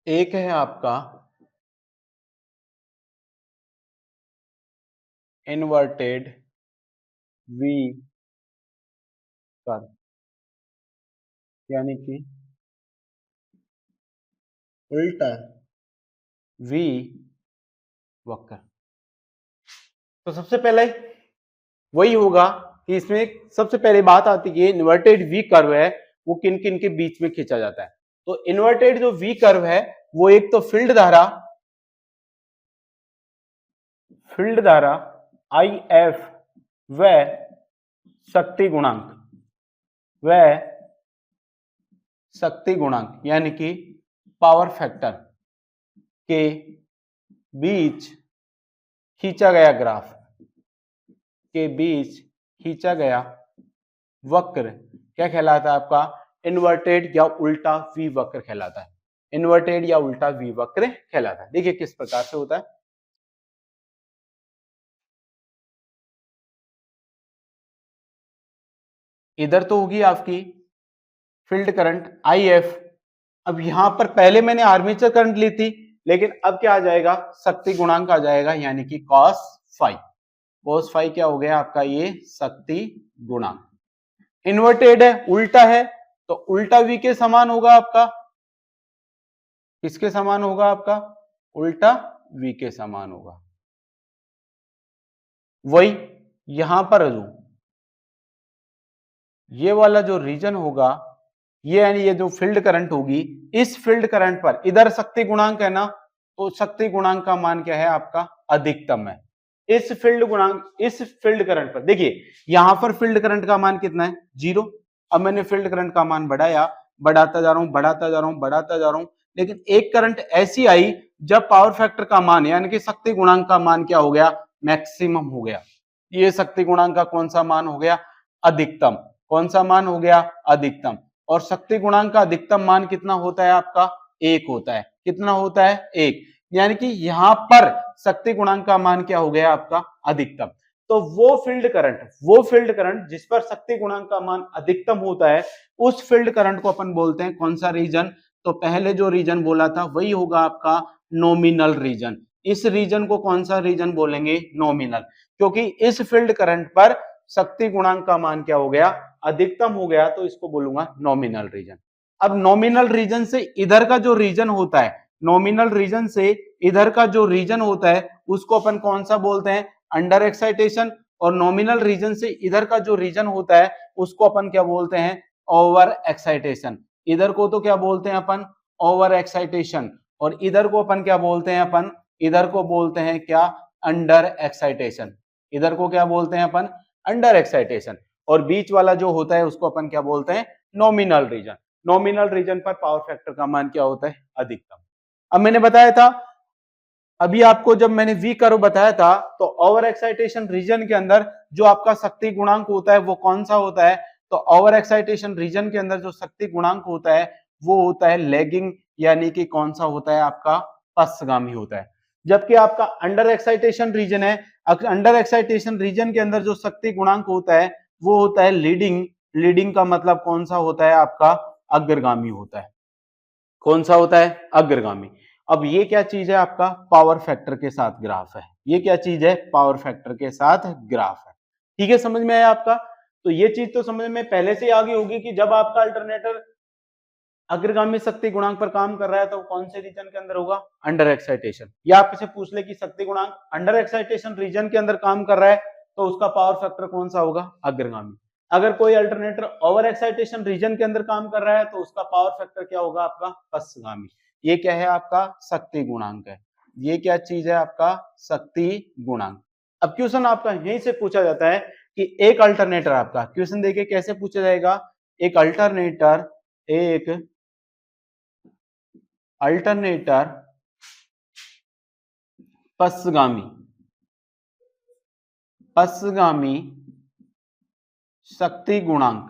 एक है आपका इन्वर्टेड वी कर्व, यानी कि उल्टा वी वक्र। तो सबसे पहले वही होगा कि इसमें सबसे पहले बात आती है इन्वर्टेड वी कर्व है वो किन किन के बीच में खींचा जाता है। तो इन्वर्टेड जो वी कर्व है वो एक तो फील्ड धारा IF व शक्ति गुणांक यानी कि पावर फैक्टर के बीच खींचा गया वक्र क्या कहलाता है आपका? इन्वर्टेड या उल्टा वी वक्र कहलाता है। इन्वर्टेड या उल्टा वी वक्र कहलाता है। देखिए किस प्रकार से होता है। इधर तो होगी आपकी फील्ड करंट IF। अब यहां पर पहले मैंने आर्मेचर करंट ली थी, लेकिन अब क्या आ जाएगा? शक्ति गुणांक आ जाएगा, यानी कि cos फाई। cos फाई क्या हो गया आपका? ये शक्ति गुणांक। इन्वर्टेड है, उल्टा है, तो उल्टा V के समान होगा आपका। किसके समान होगा आपका? उल्टा V के समान होगा। वही यहां पर जो ये वाला जो रीजन होगा, ये यानी ये जो फील्ड करंट होगी, इस फील्ड करंट पर इधर शक्ति गुणांक है ना, तो शक्ति गुणांक का मान क्या है आपका? अधिकतम है। इस फील्ड करंट पर देखिए, यहां पर फील्ड करंट का मान कितना है? 0। अब मैंने फील्ड करंट का मान बढ़ाता जा रहा हूं, लेकिन एक करंट ऐसी आई जब पावर फैक्टर का मान यानी कि शक्ति गुणांक का मान क्या हो गया? मैक्सिमम हो गया। ये शक्ति गुणांक का कौन सा मान हो गया? अधिकतम। कौन सा मान हो गया? अधिकतम। और शक्ति गुणांक का अधिकतम मान कितना होता है आपका? 1 होता है। कितना होता है? 1। यानी कि यहां पर शक्ति गुणांक का मान क्या हो गया आपका? अधिकतम। तो वो फील्ड करंट जिस पर शक्ति गुणांक का मान अधिकतम होता है, उस फील्ड करंट को अपन बोलते हैं कौन सा रीजन? तो पहले जो रीजन बोला था वही होगा आपका नॉमिनल रीजन। इस रीजन को कौन सा रीजन बोलेंगे? नॉमिनल। क्योंकि इस फील्ड करंट पर शक्ति गुणांक का मान क्या हो गया? अधिकतम हो गया, तो इसको बोलूंगा नॉमिनल रीजन। अब नॉमिनल रीजन से इधर का जो रीजन होता है, नॉमिनल रीजन से इधर का जो रीजन होता है, उसको अपन कौन सा बोलते हैं? Under excitation. और नॉमिनल रीजन से इधर का जो रीजन होता है, उसको अपन क्या बोलते हैं? Over excitation. इधर को तो क्या बोलते हैं अपन? Over excitation. और इधर को अपन क्या बोलते हैं? अपन इधर को बोलते हैं क्या? Under excitation. इधर को क्या बोलते हैं अपन? Under excitation. और बीच वाला जो होता है उसको अपन क्या बोलते हैं? Nominal region. नॉमिनल रीजन पर पावर फैक्टर का मान क्या होता है? अधिकतम। अब मैंने बताया था, अभी आपको जब मैंने V कर्व बताया था, तो ओवर एक्साइटेशन रीजन के अंदर जो आपका शक्ति गुणांक होता है वो कौन सा होता है? तो ओवर एक्साइटेशन रीजन के अंदर जो शक्ति गुणांक होता है वो होता है लैगिंग, यानी कि कौन सा होता है आपका? पश्चगामी होता है। जबकि आपका अंडर एक्साइटेशन रीजन है, अंडर एक्साइटेशन रीजन के अंदर जो शक्ति गुणांक होता है वो होता है लीडिंग। लीडिंग का मतलब कौन सा होता है आपका? अग्रगामी होता है। कौन सा होता है? अग्रगामी। अब ये क्या चीज है आपका? पावर फैक्टर के साथ ग्राफ है। ये क्या चीज है? पावर फैक्टर के साथ ग्राफ है। ठीक है, समझ में आया आपका? तो ये चीज तो समझ में पहले से ही आ गई होगी कि जब आपका अल्टरनेटर अग्रगामी शक्ति गुणांक पर काम कर रहा है तो कौन से रीजन के अंदर होगा? Under excitation. या आपसे पूछ ले कि शक्ति गुणांक अंडर एक्साइटेशन रीजन के अंदर काम कर रहा है तो उसका पावर फैक्टर कौन सा होगा? अग्रगामी। अगर कोई अल्टरनेटर ओवर एक्साइटेशन रीजन के अंदर काम कर रहा है तो उसका पावर फैक्टर क्या होगा आपका? पश्चगामी। ये क्या है आपका? शक्ति गुणांक है। ये क्या चीज है आपका? शक्ति गुणांक। अब क्वेश्चन आपका यहीं से पूछा जाता है कि एक अल्टरनेटर, आपका क्वेश्चन देखिए कैसे पूछा जाएगा। एक अल्टरनेटर पश्चगामी शक्ति गुणांक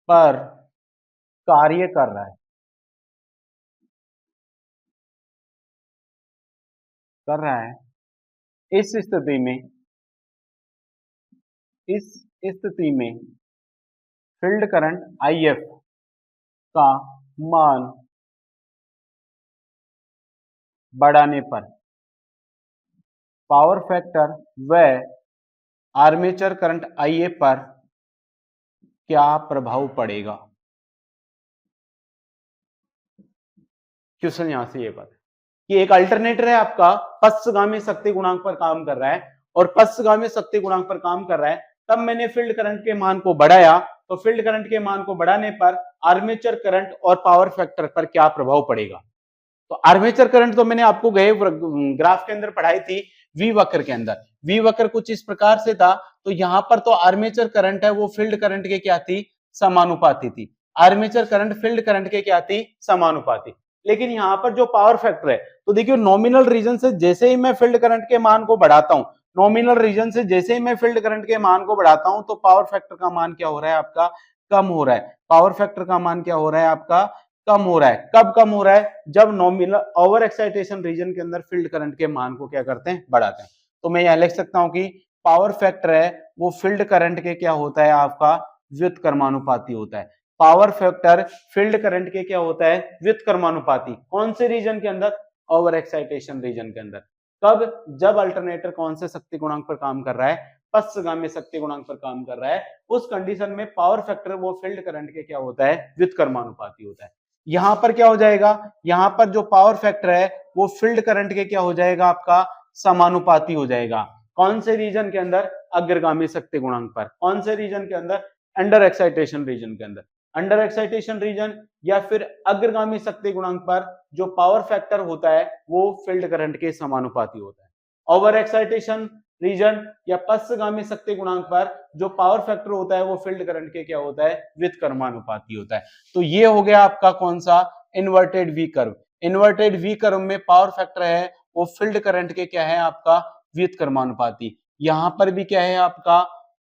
पर कार्य कर रहा है। इस स्थिति में फील्ड करंट IF का मान बढ़ाने पर पावर फैक्टर व आर्मेचर करंट IA पर क्या प्रभाव पड़ेगा? क्वेश्चन यहां से ये बात है कि एक अल्टरनेटर है आपका, पश्चगामी शक्ति गुणांक पर काम कर रहा है, और पश्चगामी शक्ति गुणांक पर काम कर रहा है, तब मैंने फील्ड करंट के मान को बढ़ाया, तो फील्ड करंट के मान को बढ़ाने पर आर्मेचर करंट और पावर फैक्टर पर क्या प्रभाव पड़ेगा? तो आर्मेचर करंट तो मैंने आपको गए ग्राफ के अंदर पढ़ाई थी वी वक्र के अंदर। वी वक्र कुछ इस प्रकार से था, तो यहां पर तो आर्मेचर करंट है वो फील्ड करंट के क्या थी, समानुपाती थी। आर्मेचर करंट फील्ड करंट के क्या थी, समानुपाती। लेकिन यहाँ पर जो पावर फैक्टर है, तो देखियो नॉमिनल रीजन से जैसे ही मैं फील्ड करंट के मान को बढ़ाता हूं, नॉमिनल रीजन से जैसे ही मैं फील्ड करंट के मान को बढ़ाता हूं, तो पावर फैक्टर का मान क्या हो रहा है आपका, कम हो रहा है। पावर फैक्टर का मान क्या हो रहा है आपका, कम हो रहा है। कब कम हो रहा है, जब नॉमिनल ओवर एक्साइटेशन रीजन के अंदर फील्ड करंट के मान को क्या करते हैं, बढ़ाते हैं। तो मैं यहां लिख सकता हूं कि पावर फैक्टर है वो फील्ड करंट के क्या होता है आपका, व्युत्क्रमानुपाती होता है। पावर फैक्टर फील्ड करंट के क्या होता है, व्युत्क्रमानुपाती। कौन से रीजन के अंदर, ओवर एक्साइटेशन रीजन के अंदर। कब, जब अल्टरनेटर कौन से शक्ति गुणांक पर काम कर रहा है, पश्चगामी शक्ति गुणांक पर काम कर रहा है। उस कंडीशन में पावर फैक्टर वो फील्ड करंट के क्या होता है, व्युत्क्रमानुपाती होता है। यहां पर क्या हो जाएगा, यहां पर जो पावर फैक्टर है वो फील्ड करंट के क्या हो जाएगा आपका, समानुपाती हो जाएगा। कौन से रीजन के अंदर, अग्रगामी शक्ति गुणांक पर। कौन से रीजन के अंदर, अंडर एक्साइटेशन रीजन के अंदर। अंडर एक्साइटेशन रीजन या फिर अग्रगामी शक्ति गुणांक पर जो पावर फैक्टर होता है वो फील्ड करंट के समानुपाती होता है। ओवर एक्साइटेशन रीजन या पश्चगामी शक्ति गुणांक पर जो पावर फैक्टर होता है वो फील्ड करंट के क्या होता है, व्युत्क्रमानुपाती होता है। तो ये हो गया आपका कौन सा, inverted we curve. Inverted we curve में पावर फैक्टर है वो फील्ड करंट के क्या है आपका, व्युत्क्रमानुपाती। यहां पर भी क्या है आपका,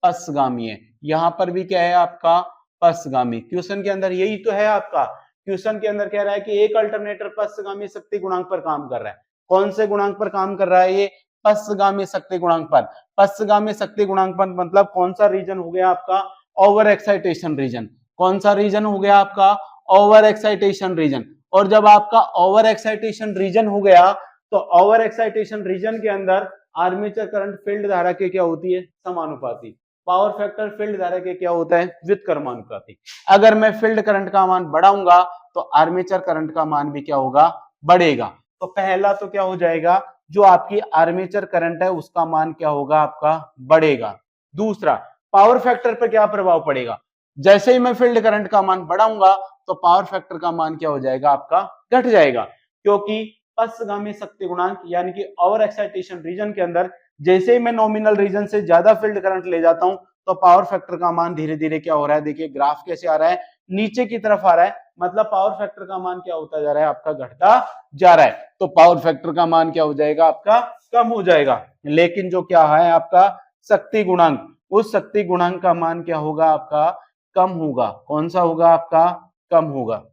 पश्चगामी है। यहां पर भी क्या है आपका, पश्चगामी। क्वेश्चन के अंदर यही तो है आपका। क्वेश्चन के अंदर कह रहा है कि एक अल्टरनेटर पश्चगामी शक्ति गुणांक पर काम कर रहा है। कौन से गुणांक पर काम कर रहा है ये, पश्चगामी शक्ति गुणांक पर। पश्चगामी शक्ति गुणांक पर मतलब कौन सा रीजन हो गया आपका, ओवर एक्साइटेशन रीजन। कौन सा रीजन हो गया आपका, ओवर एक्साइटेशन रीजन। और जब आपका ओवर एक्साइटेशन रीजन हो गया, तो ओवर एक्साइटेशन रीजन के अंदर आर्मेचर करंट फील्ड धारा के क्या होती है, समानुपाती। पावर फैक्टर फील्ड धारा के क्या होता है, व्युत्क्रमानुपाती। अगर मैं फील्ड करंट का मान बढ़ाऊंगा तो आर्मेचर करंट का मान भी क्या होगा, बढ़ेगा। तो पहला तो क्या हो जाएगा, जो आपकी आर्मेचर करंट है उसका मान क्या होगा आपका, बढ़ेगा। दूसरा, पावर फैक्टर पर क्या प्रभाव पड़ेगा, जैसे ही मैं फील्ड करंट का मान बढ़ाऊंगा तो पावर फैक्टर का मान क्या हो जाएगा आपका, घट जाएगा। क्योंकि पश्चगामी शक्ति गुणांक यानी कि ओवर एक्साइटेशन रीजन के अंदर जैसे ही मैं नॉमिनल रीजन से ज्यादा फील्ड करंट ले जाता हूं तो पावर फैक्टर का मान धीरे धीरे क्या हो रहा है, देखिए ग्राफ कैसे आ रहा है, नीचे की तरफ आ रहा है। मतलब पावर फैक्टर का मान क्या होता जा रहा है आपका, घटता जा रहा है। तो पावर फैक्टर का मान क्या हो जाएगा आपका, कम हो जाएगा। लेकिन जो क्या है आपका शक्ति गुणांक, उस शक्ति गुणांक का मान क्या होगा आपका, कम होगा। कौन सा होगा आपका, कम होगा।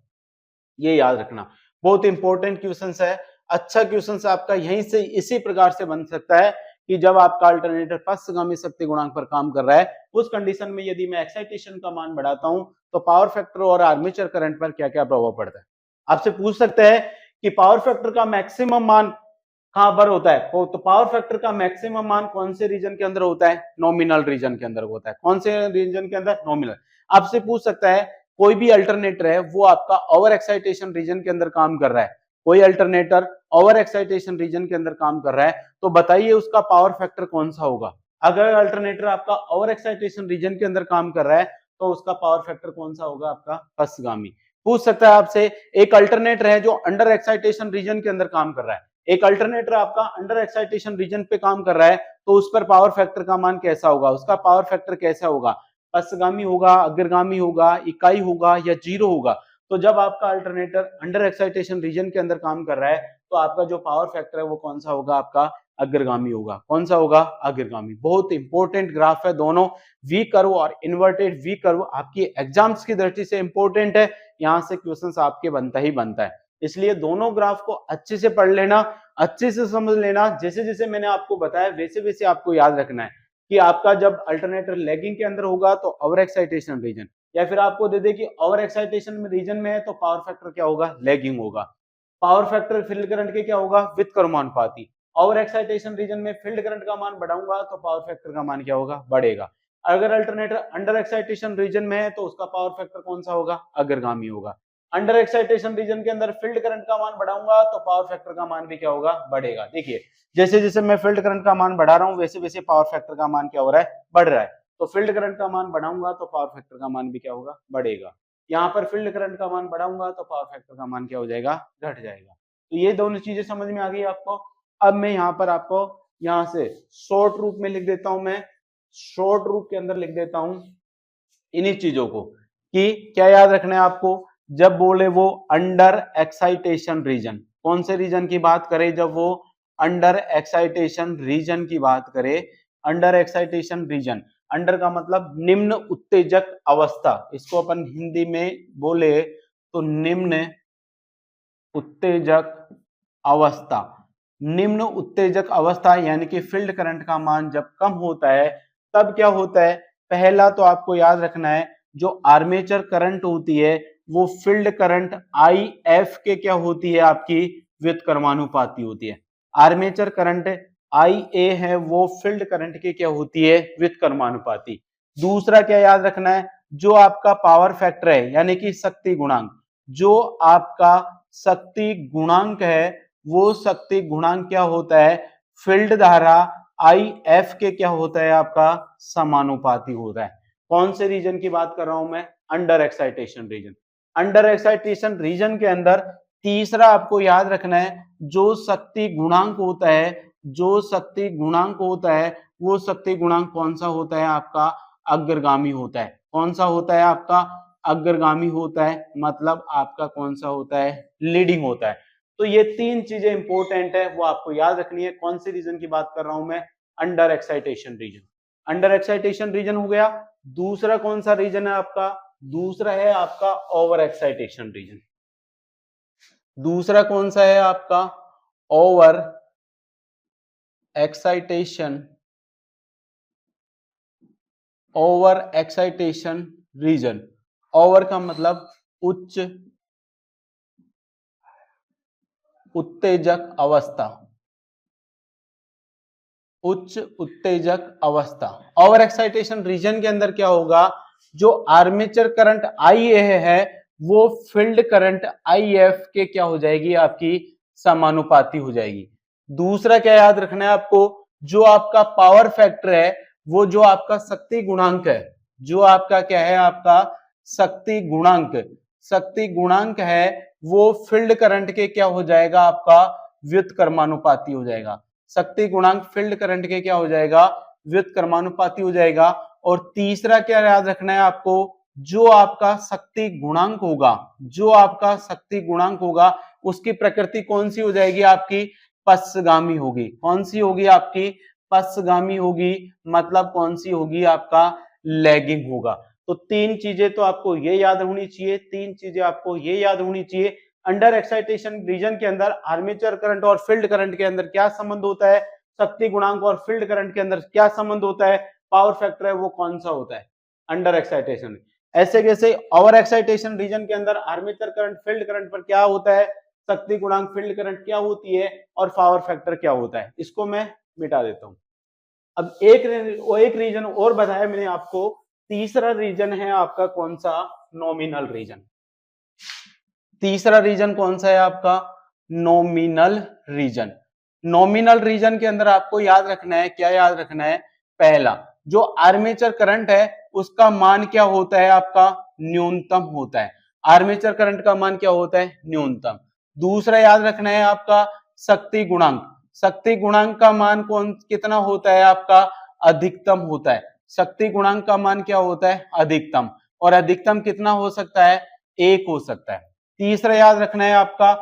ये याद रखना, बहुत इंपॉर्टेंट क्वेश्चन है। अच्छा क्वेश्चन आपका यहीं से इसी प्रकार से बन सकता है कि जब आपका अल्टरनेटर पश्चगामी शक्ति गुणांक पर काम कर रहा है, उस कंडीशन में यदि मैं एक्साइटेशन का मान बढ़ाता हूं तो पावर फैक्टर और आर्मेचर करंट पर क्या क्या प्रभाव पड़ता है। आपसे पूछ सकते हैं कि पावर फैक्टर का मैक्सिमम मान कहां पर होता है, तो पावर फैक्टर का मैक्सिमम मान कौन से रीजन के अंदर होता है, नॉमिनल रीजन के अंदर होता है। कौन से रीजन के अंदर, नॉमिनल। आपसे पूछ सकता है कोई भी अल्टरनेटर है वो आपका ओवर एक्साइटेशन रीजन के अंदर काम कर रहा है, कोई अल्टरनेटर ओवर एक्साइटेशन रीजन के अंदर काम कर रहा है, तो बताइए उसका पावर फैक्टर कौन सा होगा। अगर अल्टरनेटर आपका ओवर एक्साइटेशन रीजन के अंदर काम कर रहा है तो उसका पावर फैक्टर कौन सा होगा आपका, पश्चगामी। पूछ सकता है आपसे एक अल्टरनेटर है जो अंडर एक्साइटेशन रीजन के अंदर काम कर रहा है, एक अल्टरनेटर आपका अंडर एक्साइटेशन रीजन पे काम कर रहा है, तो उस पर पावर फैक्टर का मान कैसा होगा, उसका पावर फैक्टर कैसा होगा, पश्चगामी होगा, अग्रगामी होगा, इकाई होगा या जीरो होगा। तो जब आपका अल्टरनेटर अंडर एक्साइटेशन रीजन के अंदर काम कर रहा है तो आपका जो पावर फैक्टर है वो कौन सा होगा आपका, अग्रगामी होगा। कौन सा होगा, अग्रगामी। बहुत इंपॉर्टेंट ग्राफ है दोनों, वी कर्व और इन्वर्टेड वी कर्व आपकी एग्जाम्स की दृष्टि से इंपॉर्टेंट है। यहां से क्वेश्चंस आपके बनता ही बनता है, इसलिए दोनों ग्राफ को अच्छे से पढ़ लेना, अच्छे से समझ लेना। जैसे जैसे मैंने आपको बताया वैसे वैसे आपको याद रखना है कि आपका जब अल्टरनेटर लैगिंग के अंदर होगा तो ओवर एक्साइटेशन रीजन, या फिर आपको दे दे कि ओवर एक्साइटेशन में रीजन में है तो पावर फैक्टर क्या होगा, लैगिंग होगा। पावर फैक्टर फील्ड करंट के क्या होगा, व्युत्क्रमानुपाती। ओवर एक्साइटेशन रीजन में फील्ड करंट का मान बढ़ाऊंगा तो पावर फैक्टर का मान क्या होगा, बढ़ेगा। अगर अल्टरनेटर अंडर एक्साइटेशन रीजन में है तो उसका पावर फैक्टर कौन सा होगा, अग्रगामी होगा। अंडर एक्साइटेशन रीजन के अंदर फील्ड करंट का मान बढ़ाऊंगा तो पावर फैक्टर का मान भी क्या होगा, बढ़ेगा। देखिए जैसे जैसे मैं फील्ड करंट का मान बढ़ा रहा हूं वैसे वैसे पावर फैक्टर का मान क्या हो रहा है, बढ़ रहा है। तो फील्ड करंट का मान बढ़ाऊंगा तो पावर फैक्टर का मान भी क्या होगा, बढ़ेगा। यहाँ पर फील्ड करंट का मान बढ़ाऊंगा तो पावर फैक्टर का मान क्या हो जाएगा, घट जाएगा। तो ये दोनों चीजें समझ में आ गई आपको। अब मैं यहाँ पर आपको यहाँ से शॉर्ट रूप में लिख देता हूं, मैं शॉर्ट रूप के अंदर लिख देता हूं इन्हीं चीजों को, कि क्या याद रखना है आपको, जब बोले वो अंडर एक्साइटेशन रीजन, कौन से रीजन की बात करें, जब वो अंडर एक्साइटेशन रीजन की बात करे, अंडर एक्साइटेशन रीजन, अंडर का मतलब निम्न उत्तेजक अवस्था, इसको अपन हिंदी में बोले तो निम्न उत्तेजक अवस्था, निम्न उत्तेजक अवस्था यानी कि फील्ड करंट का मान जब कम होता है तब क्या होता है, पहला तो आपको याद रखना है जो आर्मेचर करंट होती है वो फील्ड करंट आई एफ के क्या होती है, आपकी व्युत्क्रमानुपाती होती है। आर्मेचर करंट आई ए है वो फील्ड करंट की क्या होती है, व्युत्क्रमानुपाती। दूसरा क्या याद रखना है, जो आपका पावर फैक्टर है यानी कि शक्ति गुणांक, जो आपका शक्ति गुणांक है वो शक्ति गुणांक क्या होता है, फील्ड धारा आई एफ के क्या होता है, आपका समानुपाती होता है। कौन से रीजन की बात कर रहा हूं मैं, under excitation region. Under excitation region के अंदर तीसरा आपको याद रखना है, जो शक्ति गुणांक होता है, जो शक्ति गुणांक होता है वो शक्ति गुणांक कौन सा होता है, आपका अग्रगामी होता है। कौन सा होता है, आपका अग्रगामी होता है, मतलब आपका कौन सा होता है, लीडिंग होता है। तो ये तीन चीजें इंपॉर्टेंट है, वो आपको याद रखनी है। कौन सी रीजन की बात कर रहा हूं मैं, under excitation region. Under excitation region हो गया। दूसरा कौन सा रीजन है आपका, दूसरा है आपका ओवर एक्साइटेशन रीजन। दूसरा कौन सा है आपका, over excitation, over excitation region. Over का मतलब उच्च उत्तेजक अवस्था, उच्च उत्तेजक अवस्था। ओवर एक्साइटेशन रीजन के अंदर क्या होगा, जो आर्मेचर करंट आई ए है वो फील्ड करंट आई एफ के क्या हो जाएगी, आपकी समानुपाती हो जाएगी। दूसरा क्या याद रखना है आपको, जो आपका पावर फैक्टर है वो जो आपका शक्ति गुणांक है, जो आपका क्या है, आपका शक्ति गुणांक, शक्ति गुणांक है वो फील्ड करंट के क्या हो जाएगा, आपका व्युत्क्रमानुपाती हो जाएगा। शक्ति गुणांक फील्ड करंट के क्या हो जाएगा, व्युत्क्रमानुपाती हो जाएगा। और तीसरा क्या याद रखना है आपको, जो आपका शक्ति गुणांक होगा, जो आपका शक्ति गुणांक होगा उसकी प्रकृति कौन सी हो जाएगी, आपकी पश्चगामी होगी। कौन सी होगी, आपकी पश्चगामी होगी, मतलब कौन सी होगी, आपका लैगिंग होगा। तो तीन चीजें तो आपको ये याद होनी चाहिए, तीन चीजें आपको ये याद होनी चाहिए। अंडर एक्साइटेशन रीजन के अंदर आर्मेचर करंट और फील्ड करंट के अंदर क्या संबंध होता है, शक्ति गुणांक और फील्ड करंट के अंदर क्या संबंध होता है, पावर फैक्टर है वो कौन सा होता है, अंडर एक्साइटेशन। ऐसे कैसे ओवर एक्साइटेशन रीजन के अंदर आर्मेचर करंट फील्ड करंट पर क्या होता है, शक्ति गुणांक फील्ड करंट क्या होती है और पावर फैक्टर क्या होता है, इसको मैं मिटा देता हूं। अब एक रीजन और बताया मैंने आपको, तीसरा रीजन है आपका कौन सा, नॉमिनल रीजन। तीसरा रीजन कौन सा है आपका, नॉमिनल रीजन। नॉमिनल रीजन के अंदर आपको याद रखना है, क्या याद रखना है, पहला जो आर्मेचर करंट है उसका मान क्या होता है, आपका न्यूनतम होता है। आर्मेचर करंट का मान क्या होता है, न्यूनतम। दूसरा याद रखना है आपका शक्ति गुणांक, शक्ति गुणांक का मान कितना होता है, आपका अधिकतम होता है। शक्ति गुणांक का मान क्या होता है, अधिकतम, और अधिकतम कितना हो सकता है, 1 हो सकता है। तीसरा याद रखना है आपका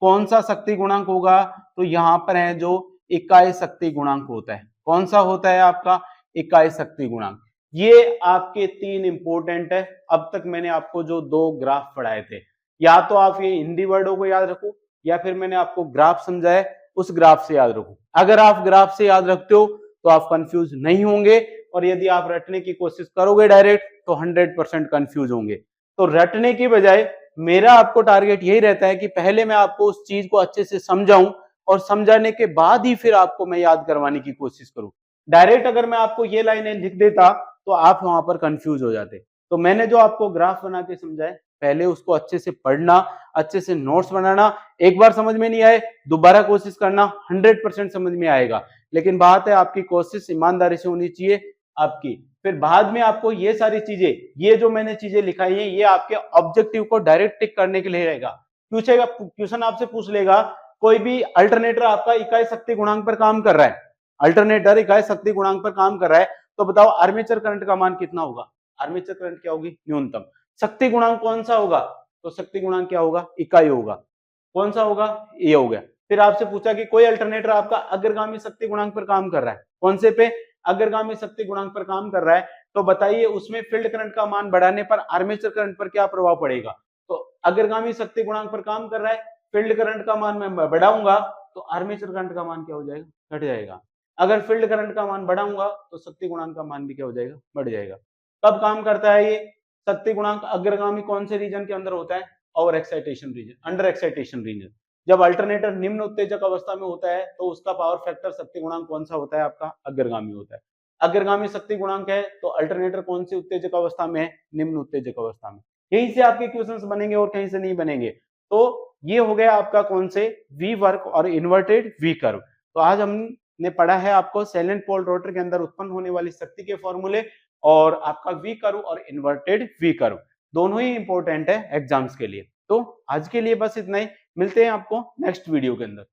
कौन सा शक्ति गुणांक होगा, तो यहां पर है जो इकाई शक्ति गुणांक होता है। कौन सा होता है आपका, इकाई शक्ति गुणांक। ये आपके तीन इंपॉर्टेंट है। अब तक मैंने आपको जो दो ग्राफ पढ़ाए थे, या तो आप ये हिंदी वर्डों को याद रखो या फिर मैंने आपको ग्राफ समझाए उस ग्राफ से याद रखो। अगर आप ग्राफ से याद रखते हो तो आप कंफ्यूज नहीं होंगे, और यदि आप रटने की कोशिश करोगे डायरेक्ट तो 100% कंफ्यूज होंगे। तो रटने की बजाय मेरा आपको टारगेट यही रहता है कि पहले मैं आपको उस चीज को अच्छे से समझाऊं और समझाने के बाद ही फिर आपको मैं याद करवाने की कोशिश करूं। डायरेक्ट अगर मैं आपको ये लाइनें लिख देता तो आप वहां पर कंफ्यूज हो जाते। तो मैंने जो आपको ग्राफ बना के समझाए, पहले उसको अच्छे से पढ़ना, अच्छे से नोट्स बनाना। एक बार समझ में नहीं आए दोबारा कोशिश करना, 100% समझ में आएगा। लेकिन बात है आपकी कोशिश ईमानदारी से होनी चाहिए आपकी। फिर बाद में आपको ये सारी चीजें, ये जो मैंने चीजें लिखाई है, ये आपके ऑब्जेक्टिव को डायरेक्ट टिक करने के लिए रहेगा। पूछेगा, क्वेश्चन आपसे पूछ लेगा कोई भी अल्टरनेटर आपका इकाई शक्ति गुणांक पर काम कर रहा है, अल्टरनेटर इकाई शक्ति गुणांक पर काम कर रहा है, तो बताओ आर्मेचर करंट का मान कितना होगा? आर्मेचर करंट क्या होगी? न्यूनतम। शक्ति गुणांक कौन सा होगा? तो शक्ति गुणांक क्या होगा? इकाई होगा। कौन सा होगा? ये हो गया। फिर आपसे पूछा कि कोई अल्टरनेटर आपका अग्रगामी शक्ति गुणांक पर काम कर रहा है, कौन से पे? अग्रगामी शक्ति गुणांक पर काम कर रहा है, तो बताइए उसमें फील्ड करंट का मान बढ़ाने पर आर्मेचर करंट पर क्या प्रभाव पड़ेगा? तो अग्रगामी शक्ति गुणांक पर काम कर रहा है, फील्ड करंट का मान मैं बढ़ाऊंगा तो आर्मेचर करंट का मान क्या हो जाएगा? घट जाएगा। अगर फील्ड करंट का मान बढ़ाऊंगा तो शक्ति गुणांक का मान भी क्या हो जाएगा? बढ़ जाएगा। कब काम करता है ये शक्ति गुणांक? अग्रगामी कौन से रीजन के अंदर होता है? Over excitation region, under excitation region. जब अल्टरनेटर निम्न उत्तेजक अवस्था में होता है तो उसका पावर फैक्टर शक्ति गुणांक कौन सा होता है? आपका अग्रगामी होता है। अग्रगामी शक्ति गुणांक है तो अल्टरनेटर कौन सी उत्तेजक अवस्था में है? निम्न उत्तेजक अवस्था में। यहीं से आपके क्वेश्चंस बनेंगे और कहीं से नहीं बनेंगे। तो ये हो गया आपका कौन से? वी वर्क और इन्वर्टेड वी कर्व। तो आज हमने पढ़ा है आपको सैलेंट पोल रोटर के अंदर उत्पन्न होने वाली शक्ति के फॉर्मूले और आपका वी कर्व और इन्वर्टेड वी कर्व, दोनों ही इंपॉर्टेंट है एग्जाम्स के लिए। तो आज के लिए बस इतना ही, मिलते हैं आपको नेक्स्ट वीडियो के अंदर।